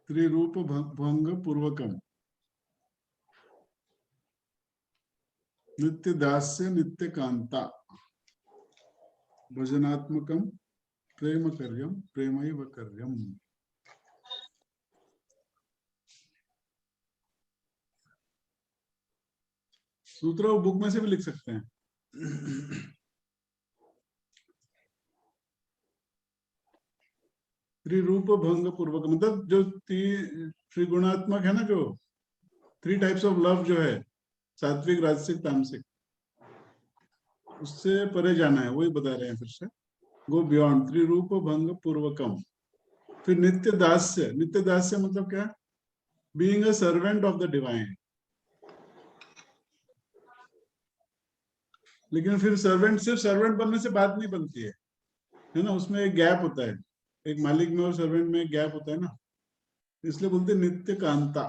त्रिरूप भंग पूर्वकम नित्य दास्य नित्य कांता भजनात्मकम प्रेम कर्यम प्रेमैव कर्यम। सूत्र वो बुक में से भी लिख सकते हैं। त्रिरूप भंग पूर्वक मतलब जो त्रिगुणात्मक है ना, जो 3 टाइप्स ऑफ लव जो है, सात्विक राजसिक तामसिक, उससे परे जाना है, वही बता रहे हैं फिर से। गो बियॉन्ड त्रिरूप भंग पूर्वकम। फिर नित्य दास्य, नित्य दास्य मतलब क्या, being a servant of the divine. लेकिन फिर सर्वेंट, सिर्फ सर्वेंट बनने से बात नहीं बनती है ना, उसमें एक गैप होता है, एक मालिक में और सर्वेंट में एक गैप होता है ना, इसलिए बोलते हैं नित्य कांता।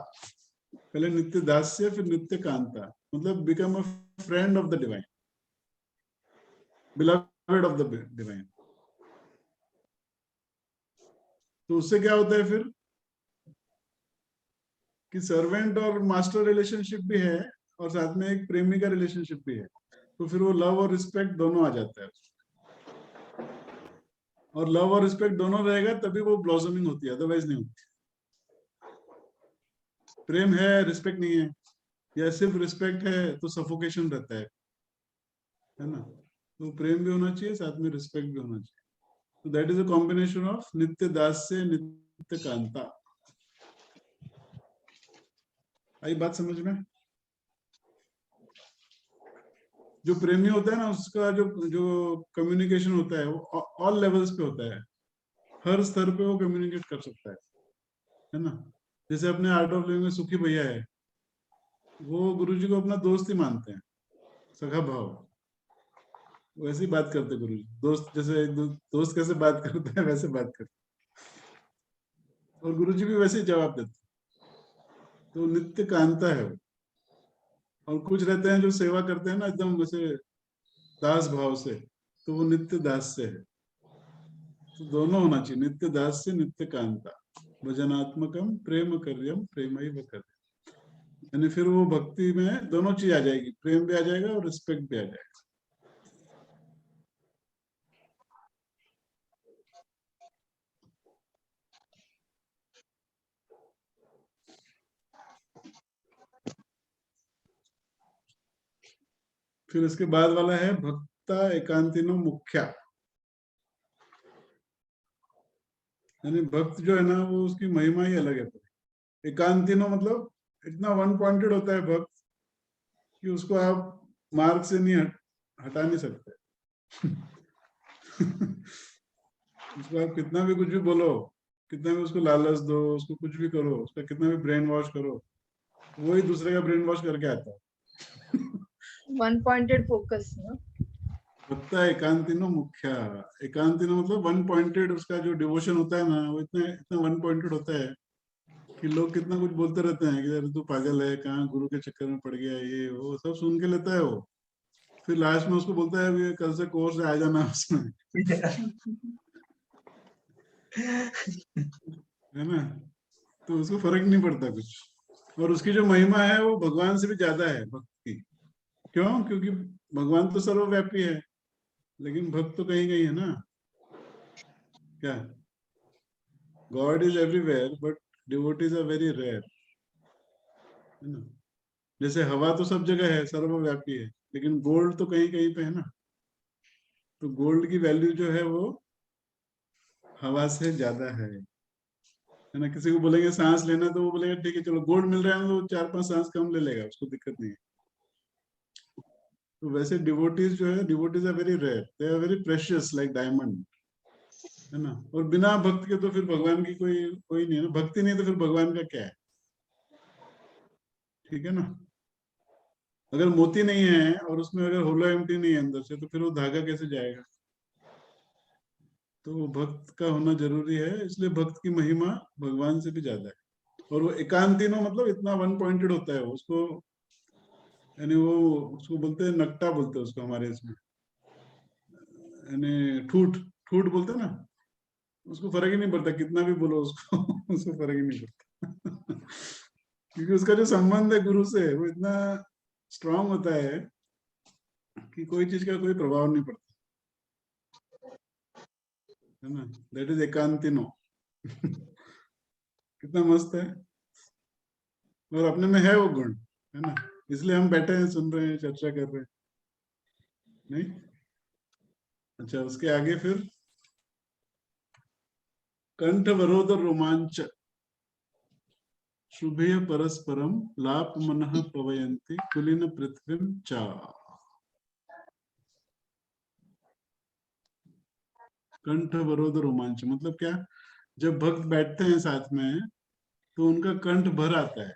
पहले नित्य दास्य फिर नित्य कांता, मतलब become a friend of the divine, beloved of the divine. तो उससे क्या होता है फिर कि सर्वेंट और मास्टर रिलेशनशिप भी है और साथ में एक प्रेमी का रिलेशनशिप भी है, तो फिर वो लव और रिस्पेक्ट दोनों आ जाता है। और लव और रिस्पेक्ट दोनों रहेगा तभी वो ब्लॉसमिंग होती है, अदरवाइज नहीं होती। प्रेम है रिस्पेक्ट नहीं है, या सिर्फ रिस्पेक्ट है तो सफोकेशन रहता है ना। तो प्रेम भी होना चाहिए, साथ में रिस्पेक्ट भी होना चाहिए। तो that is a combination of नित्य दास से नित्य कांता। आई बात समझ में? जो प्रेमी होता है ना, उसका जो जो कम्युनिकेशन होता है वो ऑल लेवल्स पे होता है, हर स्तर पे वो कम्युनिकेट कर सकता है ना। जैसे अपने आर्ट ऑफ लिविंग में सुखी भैया है, वो गुरुजी को अपना दोस्त ही मानते हैं, सखा भाव। वैसे ही बात करते गुरुजी, दोस्त जैसे एक दोस्त कैसे बात करते हैं वैसे बात करते, और गुरुजी भी वैसे ही जवाब देते। तो नित्य कांता है वो। और कुछ रहते हैं जो सेवा करते हैं ना एकदम वैसे दास भाव से, तो वो नित्य दास से है। तो दोनों होना चाहिए, नित्य दास से नित्य कांता भजनात्मकम प्रेम कर्यम प्रेमैव कर्यम। यानी फिर वो भक्ति में दोनों चीज आ जाएगी, प्रेम भी आ जाएगा और रिस्पेक्ट भी आ जाएगा। फिर इसके बाद वाला है भक्ता एकांतिनो मुख्या। यानी भक्त जो है ना, वो उसकी महिमा ही अलग है। एकांतिनो मतलब इतना वन पॉइंटेड होता है भक्त कि उसको आप मार्ग से नहीं हटा नहीं सकते। उसको आप कितना भी कुछ भी बोलो, कितना भी उसको लालच दो, उसको कुछ भी करो, उसका कितना भी ब्रेन वॉश करो, वही दूसरे का ब्रेन वॉश करके आता है। वन पॉइंटेड फोकस ना। भक्ता एकांतिनो मुख्या। एकांतिनो मतलब वन पॉइंटेड, उसका जो डिवोशन होता है ना, वो इतना इतना वन पॉइंटेड होता है कि लोग कितना कुछ बोलते रहते हैं कि यार तू पागल है, कहाँ गुरु के चक्कर में पड़ गया, ये वो सब सुन के लेता है वो। फिर लास्ट में उसको बोलता है अभी कल से कोर्स आ जाना उसमें। है ना। तो उसको फर्क नहीं पड़ता कुछ। और उसकी जो महिमा है वो भगवान से भी ज्यादा है भक्त की। क्यों? क्योंकि भगवान तो सर्वव्यापी है, लेकिन भक्त तो कहीं कहीं है ना। क्या? God is everywhere but devotees are very rare, है ना। जैसे हवा तो सब जगह है, सर्वव्यापी है, लेकिन गोल्ड तो कहीं कहीं पे है ना। तो गोल्ड की वैल्यू जो है वो हवा से ज्यादा है ना। किसी को बोलेंगे सांस लेना, तो वो बोलेगा ठीक है चलो, गोल्ड मिल रहा है तो 4-5 सांस कम ले लेगा, उसको दिक्कत नहीं है। तो वैसे डिवोटीज जो है, devotees are very rare, they are very precious like diamond. है ना। और बिना भक्त के तो फिर भगवान की कोई नहीं है ना, भक्ति नहीं तो फिर भगवान का क्या है, ठीक है ना। अगर मोती नहीं है और उसमें अगर होलो एम्प्टी नहीं है अंदर से, तो फिर वो धागा कैसे जाएगा। तो वो भक्त का होना जरूरी है, इसलिए भक्त की महिमा भगवान से भी ज्यादा है। और वो एकांतिनो मतलब इतना वन पॉइंटेड होता है वो, उसको यानी वो उसको बोलते हैं नकटा बोलते हैं उसको हमारे इसमें, यानी ठूठ ठूठ बोलते हैं ना, उसको फर्क ही नहीं पड़ता कितना भी बोलो उसको उसको फर्क ही नहीं पड़ता क्योंकि उसका जो संबंध है गुरु से वो इतना स्ट्रांग होता है कि कोई चीज का कोई प्रभाव नहीं पड़ता, है ना। दैट इज एकांतिनो कितना मस्त है, और अपने में है वो गुण, है ना, इसलिए हम बैठे हैं, सुन रहे हैं, चर्चा कर रहे हैं। नहीं, अच्छा उसके आगे फिर कंठ वरोध रोमांच शुभे परस्परम लाप मनः पवयन्ति कुलीन पृथ्वीम चा। कंठ वरोध रोमांच मतलब क्या, जब भक्त बैठते हैं साथ में तो उनका कंठ भर आता है,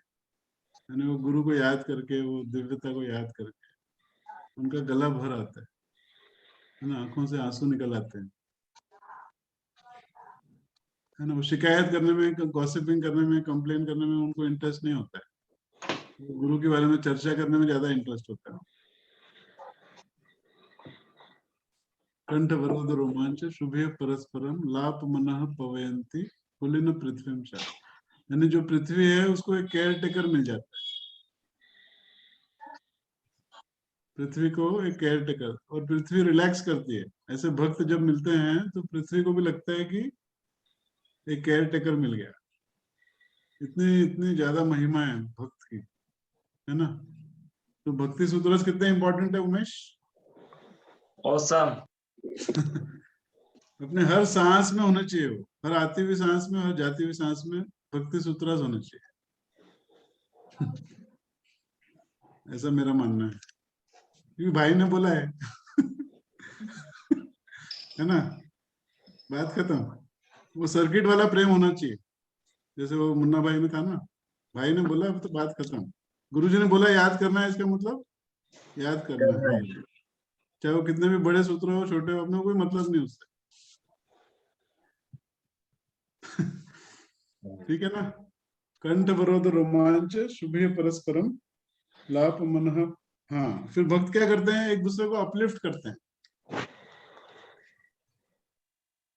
यानी वो गुरु को याद करके, वो दिव्यता को याद करके उनका गला भर आता है ना, आंखों से आंसू निकल आते हैं, है ना। वो शिकायत करने में, गॉसिपिंग करने में, कंप्लेन करने में उनको इंटरेस्ट नहीं होता है, वो गुरु के बारे में चर्चा करने में ज्यादा इंटरेस्ट होता है। कंठ वरोध रोमांच शुभे परस्परम लाप मनः पवयन्ति कुलीन पृथ्वीम च। यानी जो पृथ्वी है उसको एक केयर टेकर मिल जाता है, पृथ्वी को एक केयर टेकर, और पृथ्वी रिलैक्स करती है। ऐसे भक्त जब मिलते हैं तो पृथ्वी को भी लगता है कि एक केयर टेकर मिल गया। इतनी इतनी ज्यादा महिमा है भक्त की, है ना। तो भक्ति सूत्रस कितने इंपॉर्टेंट है उमेश ऑसम। अपने हर सांस में होना चाहिए वो, हर आती हुई सांस में, हर जाती हुई सांस में भक्ति सूत्रस होना चाहिए ऐसा मेरा मानना है, क्योंकि भाई ने बोला है है ना, बात खत्म। वो सर्किट वाला प्रेम होना चाहिए, जैसे वो मुन्ना भाई में था ना, भाई ने बोला तो बात खत्म। गुरुजी ने बोला याद करना है, इसका मतलब याद करना है, चाहे वो कितने भी बड़े सूत्र हो, छोटे हो, अपने को कोई मतलब नहीं उससे ठीक है ना। कंठ वरोध रोमांच शुभे परस्परम लाप मनः। हाँ, फिर भक्त क्या करते हैं, एक दूसरे को अपलिफ्ट करते हैं,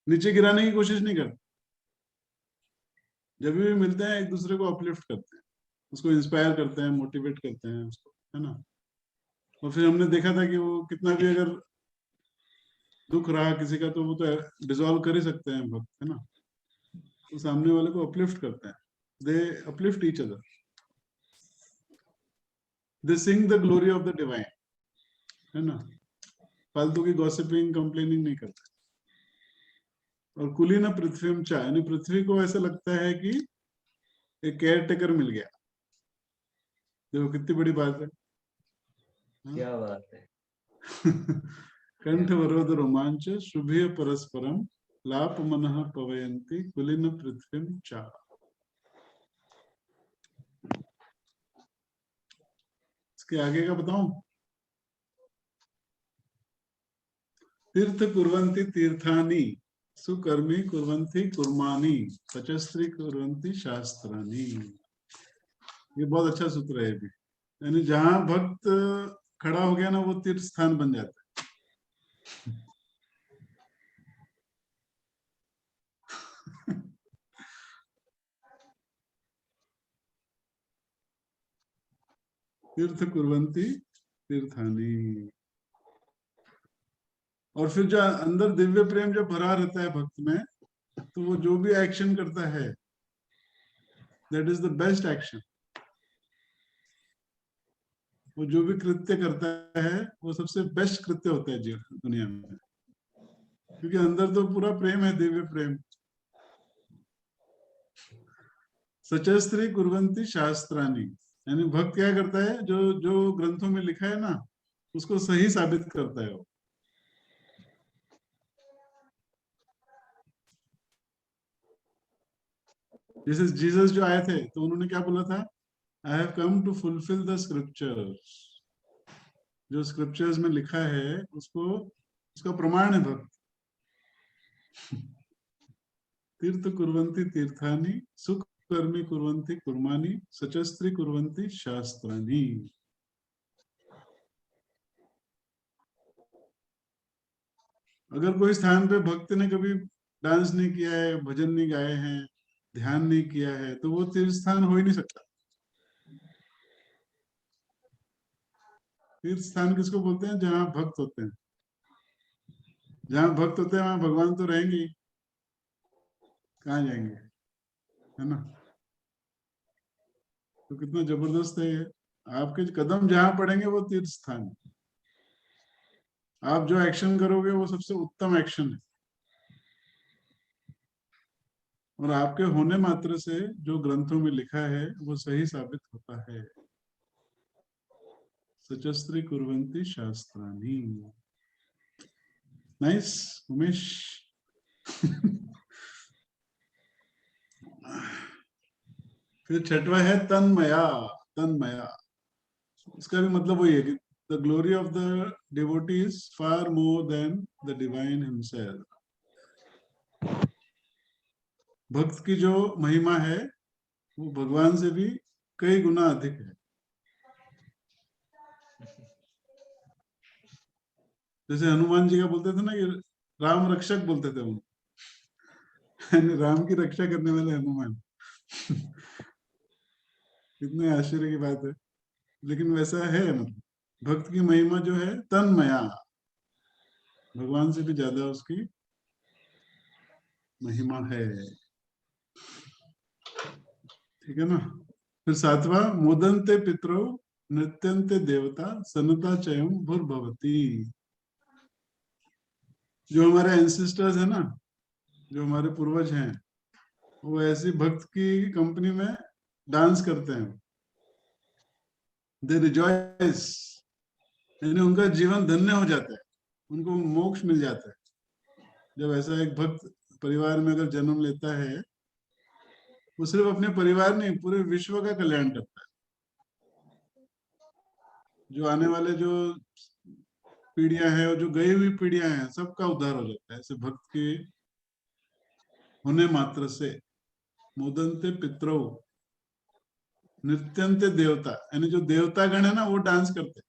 नीचे गिराने की कोशिश नहीं करते। जब भी मिलते हैं एक दूसरे को अपलिफ्ट करते हैं, उसको इंस्पायर करते हैं, मोटिवेट करते हैं उसको, है ना। और फिर हमने देखा था कि वो कितना भी अगर दुख रहा किसी का, तो वो तो डिसॉल्व कर ही सकते हैं भक्त, है ना। तो सामने वाले को अपलिफ्ट करते हैं, they uplift each other, they sing the glory of the divine, है ना। फालतू की गॉसिपिंग कंप्लेनिंग नहीं करते। और कुलीन पृथ्वी चा, यानी पृथ्वी को ऐसा लगता है कि एक केयर टेकर मिल गया। देखो कितनी बड़ी बात है क्या बात है। कंठ वरोध रोमांच शुभे परस्परम लाप मनः पवयन्ति कुलीन पृथ्वी चा। इसके आगे का बताऊं, तीर्थ कुर्वन्ति तीर्थानि सुकर्मी कुर्वन्ति कुर्माणि पचस्त्री कुर्वन्ति शास्त्राणि। ये बहुत अच्छा सूत्र है भी, यानी जहां भक्त खड़ा हो गया ना, वो तीर्थ स्थान बन जाता है तीर्थ कुर्वन्ति तीर्थानि। और फिर जो अंदर दिव्य प्रेम जब भरा रहता है भक्त में, तो वो जो भी एक्शन करता है, that is the best action. वो जो भी कृत्य करता है वो सबसे बेस्ट कृत्य होता है जीवन दुनिया में, क्योंकि अंदर तो पूरा प्रेम है, दिव्य प्रेम। सचस्त्री कुर्वन्ति शास्त्राणि, यानी भक्त क्या करता है, जो जो ग्रंथों में लिखा है ना, उसको सही साबित करता है वो। जैसे जीसस जो आए थे तो उन्होंने क्या बोला था, I have come to fulfil the scriptures. जो स्क्रिप्चर्स में लिखा है उसको, उसका प्रमाण है भक्त। तीर्थ कुर्वन्ति तीर्थानि, सुख कर्मी कुर्वन्ति कुर्माणि, सचस्त्री कुर्वन्ति शास्त्राणि। अगर कोई स्थान पे भक्त ने कभी डांस नहीं किया है, भजन नहीं गाए हैं, ध्यान नहीं किया है, तो वो तीर्थ स्थान हो ही नहीं सकता। तीर्थ स्थान किसको बोलते हैं? जहाँ भक्त होते हैं। जहाँ भक्त होते हैं वहां भगवान तो रहेंगे ही, कहाँ जाएंगे, है ना? तो कितना जबरदस्त है ये। आपके कदम जहाँ पड़ेंगे वो तीर्थ स्थान है। आप जो एक्शन करोगे वो सबसे उत्तम एक्शन है। और आपके होने मात्र से जो ग्रंथों में लिखा है वो सही साबित होता है। सचस्त्री कुर्वन्ति शास्त्राणि। नाइस उमेश। फिर छठवा है तन्मया। तन्मया, इसका भी मतलब वही है कि the glory of the devotee is far more than the divine himself. भक्त की जो महिमा है वो भगवान से भी कई गुना अधिक है। जैसे हनुमान जी का बोलते थे ना कि राम रक्षक बोलते थे वो, यानी राम की रक्षा करने वाले हनुमान। कितने आश्चर्य की बात है, लेकिन वैसा है। मतलब भक्त की महिमा जो है तन्मया, भगवान से भी ज्यादा उसकी महिमा है। ठीक है ना? फिर सातवां, मोदन्ते पितरो नृत्यन्ते देवता सनता चयम भुर्भवती। जो हमारे एंसेस्टर्स है ना, जो हमारे पूर्वज हैं, वो ऐसी भक्त की कंपनी में डांस करते हैं। दे रिजॉइस, यानी उनका जीवन धन्य हो जाता है, उनको मोक्ष मिल जाता है। जब ऐसा एक भक्त परिवार में अगर जन्म लेता है, वो सिर्फ अपने परिवार नहीं पूरे विश्व का कल्याण करता है। जो आने वाले जो पीढ़ियां हैं और जो गई हुई पीढ़ियां हैं, सबका उद्धार हो जाता है ऐसे भक्त के होने मात्र से। मोदन्ते पितरो नृत्यन्ते देवता, यानी जो देवता गण है ना वो डांस करते हैं।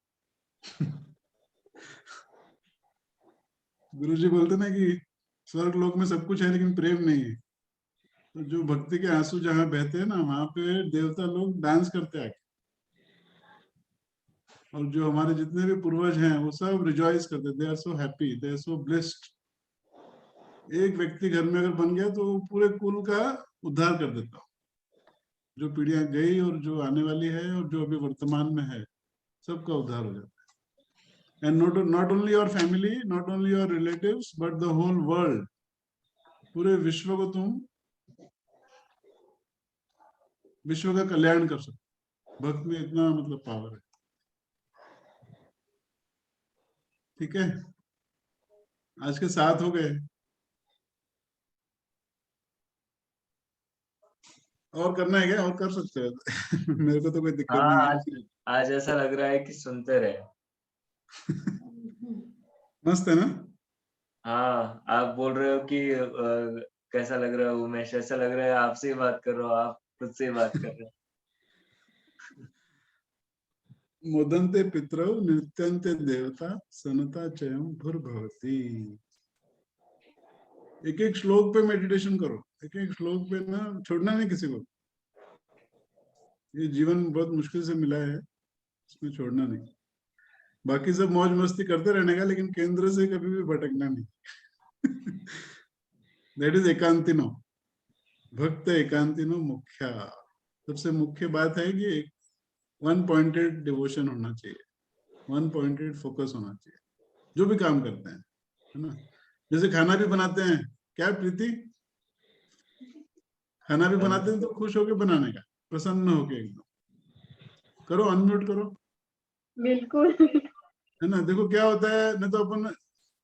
गुरु जी बोलते ना कि स्वर्ग लोक में सब कुछ है लेकिन प्रेम नहीं है। तो जो भक्ति के आंसू जहाँ बहते हैं ना, वहां पे देवता लोग डांस करते हैं। और जो हमारे जितने भी पूर्वज हैं वो सब रिजॉइस करते, they are so happy, they are so blessed. एक व्यक्ति घर में अगर बन गया तो पूरे कुल का उद्धार कर देता। जो पीढ़ियां गई और जो आने वाली है और जो अभी वर्तमान में है, सबका उद्धार हो जाता है। And not only your family, not only your relatives, but the whole world, पूरे विश्व को तुम, विश्व का कल्याण कर सकते। भक्त में इतना मतलब पावर है। ठीक है, आज के 7 हो गए। और करना है क्या? और कर सकते हो। मेरे को तो कोई दिक्कत हाँ, नहीं आज है। आज ऐसा लग रहा है कि सुनते रहे। मस्त है ना? हाँ, आप बोल रहे हो कि कैसा लग रहा है उमेश, ऐसा लग रहा है आपसे ही बात कर रहा हो, आप खुद से ही बात कर रहे हो। मोदन्ते पितरौ नृत्यन्ते देवता सनता चयम भुर्भवती। एक एक श्लोक पे मेडिटेशन करो, एक एक श्लोक पे ना छोड़ना नहीं किसी को। ये जीवन बहुत मुश्किल से मिला है, इसमें छोड़ना नहीं। बाकी सब मौज मस्ती करते रहने का, लेकिन केंद्र से कभी भी भटकना नहीं। दैट इज एकांतिनो, भक्त एकांतिनो मुख्या। सबसे मुख्य बात है कि एक वन पॉइंटेड डिवोशन होना चाहिए, वन पॉइंटेड फोकस होना चाहिए जो भी काम करते हैं, है ना? जैसे खाना भी बनाते हैं, क्या प्रीति? खाना भी बनाते हैं तो खुश होके बनाने का, प्रसन्न होके एकदम। करो, अनम्यूट करो। बिल्कुल। है ना? देखो क्या होता है, नहीं तो अपन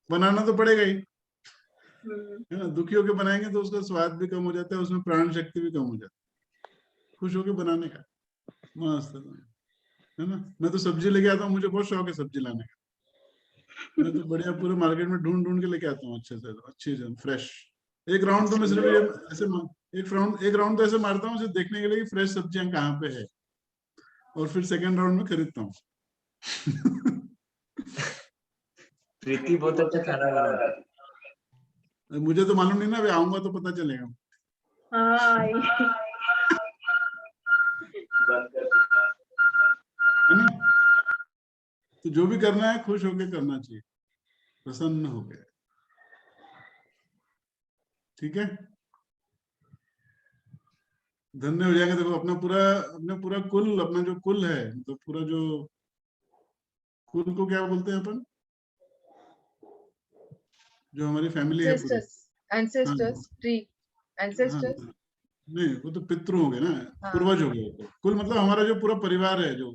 बनाना तो पड़ेगा ही, है ना? दुखी होके बनाएंगे तो उसका स्वाद भी कम हो जाता है, उसमें प्राण शक्ति भी कम हो जाती खुश होके बनाने का, मस्त है ना। मैं तो सब्जी लेके आता हूँ, मुझे बहुत शौक है सब्जी लाने का। मैं तो बढ़िया पूरे मार्केट में ढूंढ ढूंढ के लेके आता हूँ, अच्छे से अच्छी फ्रेश। एक राउंड तो मैं सिर्फ ये ऐसे एक राउंड तो ऐसे मारता हूँ सिर्फ देखने के लिए कि फ्रेश सब्जियां कहाँ पे है, और फिर सेकंड राउंड में खरीदता हूँ। प्रीति बहुत अच्छा खाना बनाती है। मुझे तो मालूम नहीं ना, अभी आऊंगा तो पता चलेगा। हाँ है ना। तो जो भी करना है खुश होके करना चाहिए, प्रसन्न होके, ठीक है। धन्य हो जाएंगे। देखो अपना पूरा कुल, अपना जो कुल है, तो पूरा जो कुल को क्या बोलते हैं अपन, जो हमारी फैमिली है पूरी। हाँ ancestors tree हाँ, ancestors नहीं वो तो पितृ हो गए ना, हाँ पूर्वज हो गए वो तो। कुल मतलब हमारा जो पूरा परिवार है, जो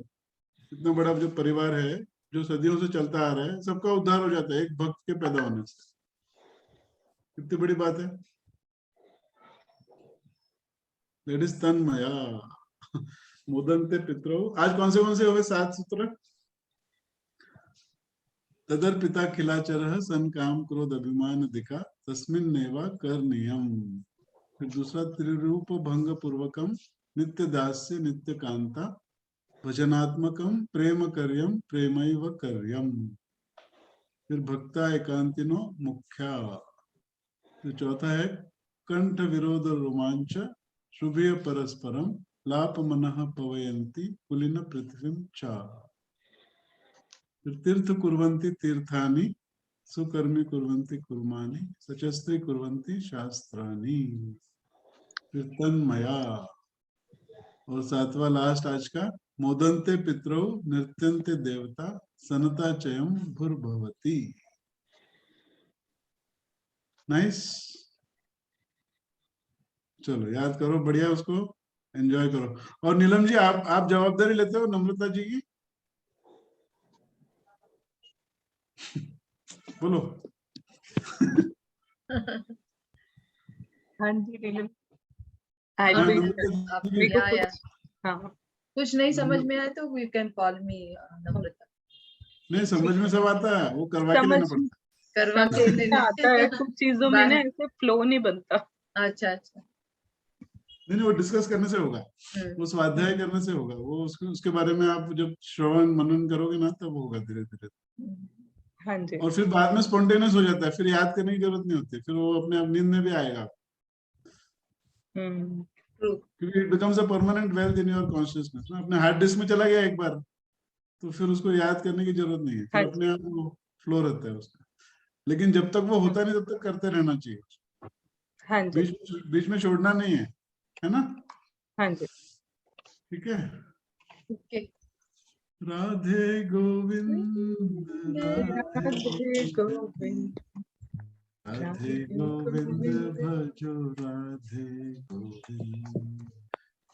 इतना बड़ा जो परिवार है, जो सदियों से चलता आ रहा है, सबका उद्धार हो जाता है एक भक्त के पैदा होने से। कितनी बड़ी बात है। That is Tanmaya. मोदन्ते पितरौ। आज कौन से हुए 7 सूत्र? तदर्पिता खिलाचरः सन काम क्रोध अभिमान दिखा तस्मिन् नेवा कर नियम। फिर दूसरा, त्रिरूप भंग पूर्वकम नित्य दास्य नित्य कांता भजनात्मकम प्रेम कर्यम प्रेमैव कर्यम। फिर भक्ता एकांतिनो मुख्या। फिर चौथा है कंठ विरोध रोमांच शुभे परस्परम लाप मनः पवयंती कुलीन पृथ्वी चा। फिर तीर्थ कुर्वन्ति तीर्थानि सुकर्मी कुर्वन्ति कुर्माणि सचस्त्री कुर्वन्ति शास्त्राणि। फिर तन्मया। और 7वां लास्ट आज का, मोदन्ते पितरौ नृत्यन्ते देवता सनता चयम भुर्भवती। नाइस। चलो याद करो, बढ़िया, उसको एंजॉय करो। और नीलम जी, आप जवाबदारी लेते हो नम्रता जी की? बोलो। हाँ जी नीलम, आज हाँ, भी नम्रता आप जी मेरे की। को या कुछ, हाँ कुछ नहीं समझ नम्र- में आए तो यू कैन कॉल मी नम्रता। नहीं, समझ में सब आता है, वो करवा के समझ लेना पड़ता करवा समझ के में आता है, कुछ चीजों में ना बाहर। ऐसे फ्लो नहीं बनता। अच्छा अच्छा। है। नहीं, वो डिस्कस करने से होगा, हम्म वो स्वाध्याय करने से होगा, वो उसके बारे में आप जब श्रवण मनन करोगे ना, तब होगा धीरे धीरे। हम्म, हाँ जी। और फिर बाद में स्पॉन्टेनियस हो जाता है, फिर याद करने की जरूरत नहीं होती, फिर वो अपने आप नींद में भी आएगा, हम्म। ट्रू। क्योंकि it becomes a permanent wealth in your consciousness ना। अपने हार्ड डिस्क में चला गया एक बार, तो फिर उसको याद करने की जरूरत नहीं है, हाँ फिर जी। अपने आप वो फ्लो रहता है उसका। लेकिन जब तक वो होता नहीं, तब तक करते रहना चाहिए, हाँ जी। बीच में छोड़ना नहीं है ना। हाँ जी। ठीक है। ओके। राधे गोविंद राधे राधे गोविंद, राधे राधे गोविंद गोविंद, भजो राधे गोविंद।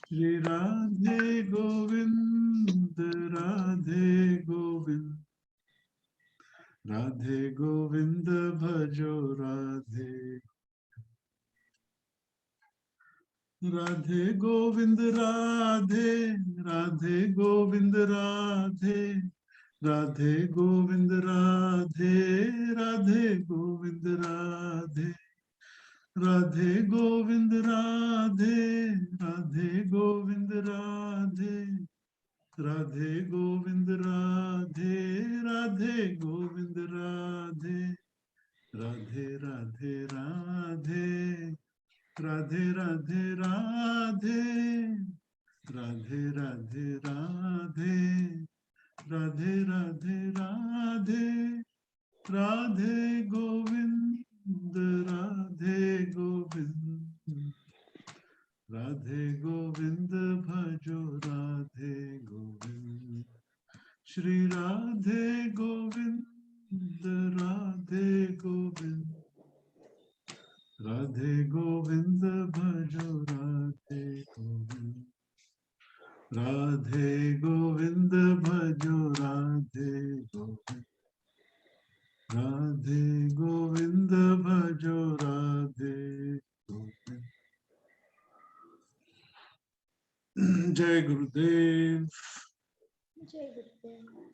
श्री राधे गोविंद राधे गोविंद राधे गोविंद भजो राधे। राधे गोविंद राधे राधे गोविंद राधे राधे गोविंद राधे राधे गोविंद राधे राधे गोविंद राधे राधे गोविंद राधे राधे गोविंद राधे राधे गोविंद राधे राधे राधे राधे राधे राधे राधे राधे राधे राधे राधे राधे राधे राधे गोविंद राधे गोविंद राधे गोविंद भजो राधे गोविंद। श्री राधे गोविंद राधे गोविंद राधे गोविंद भजो राधे गोविंद राधे गोविंद भजो राधे गोविंद राधे गोविंद भजो राधे गोविंद। जय गुरुदेव। जय गुरुदेव।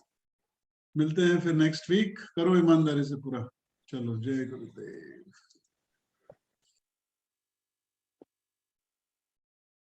मिलते हैं फिर नेक्स्ट वीक। करो ईमानदारी से पूरा। चलो, जय गुरुदेव।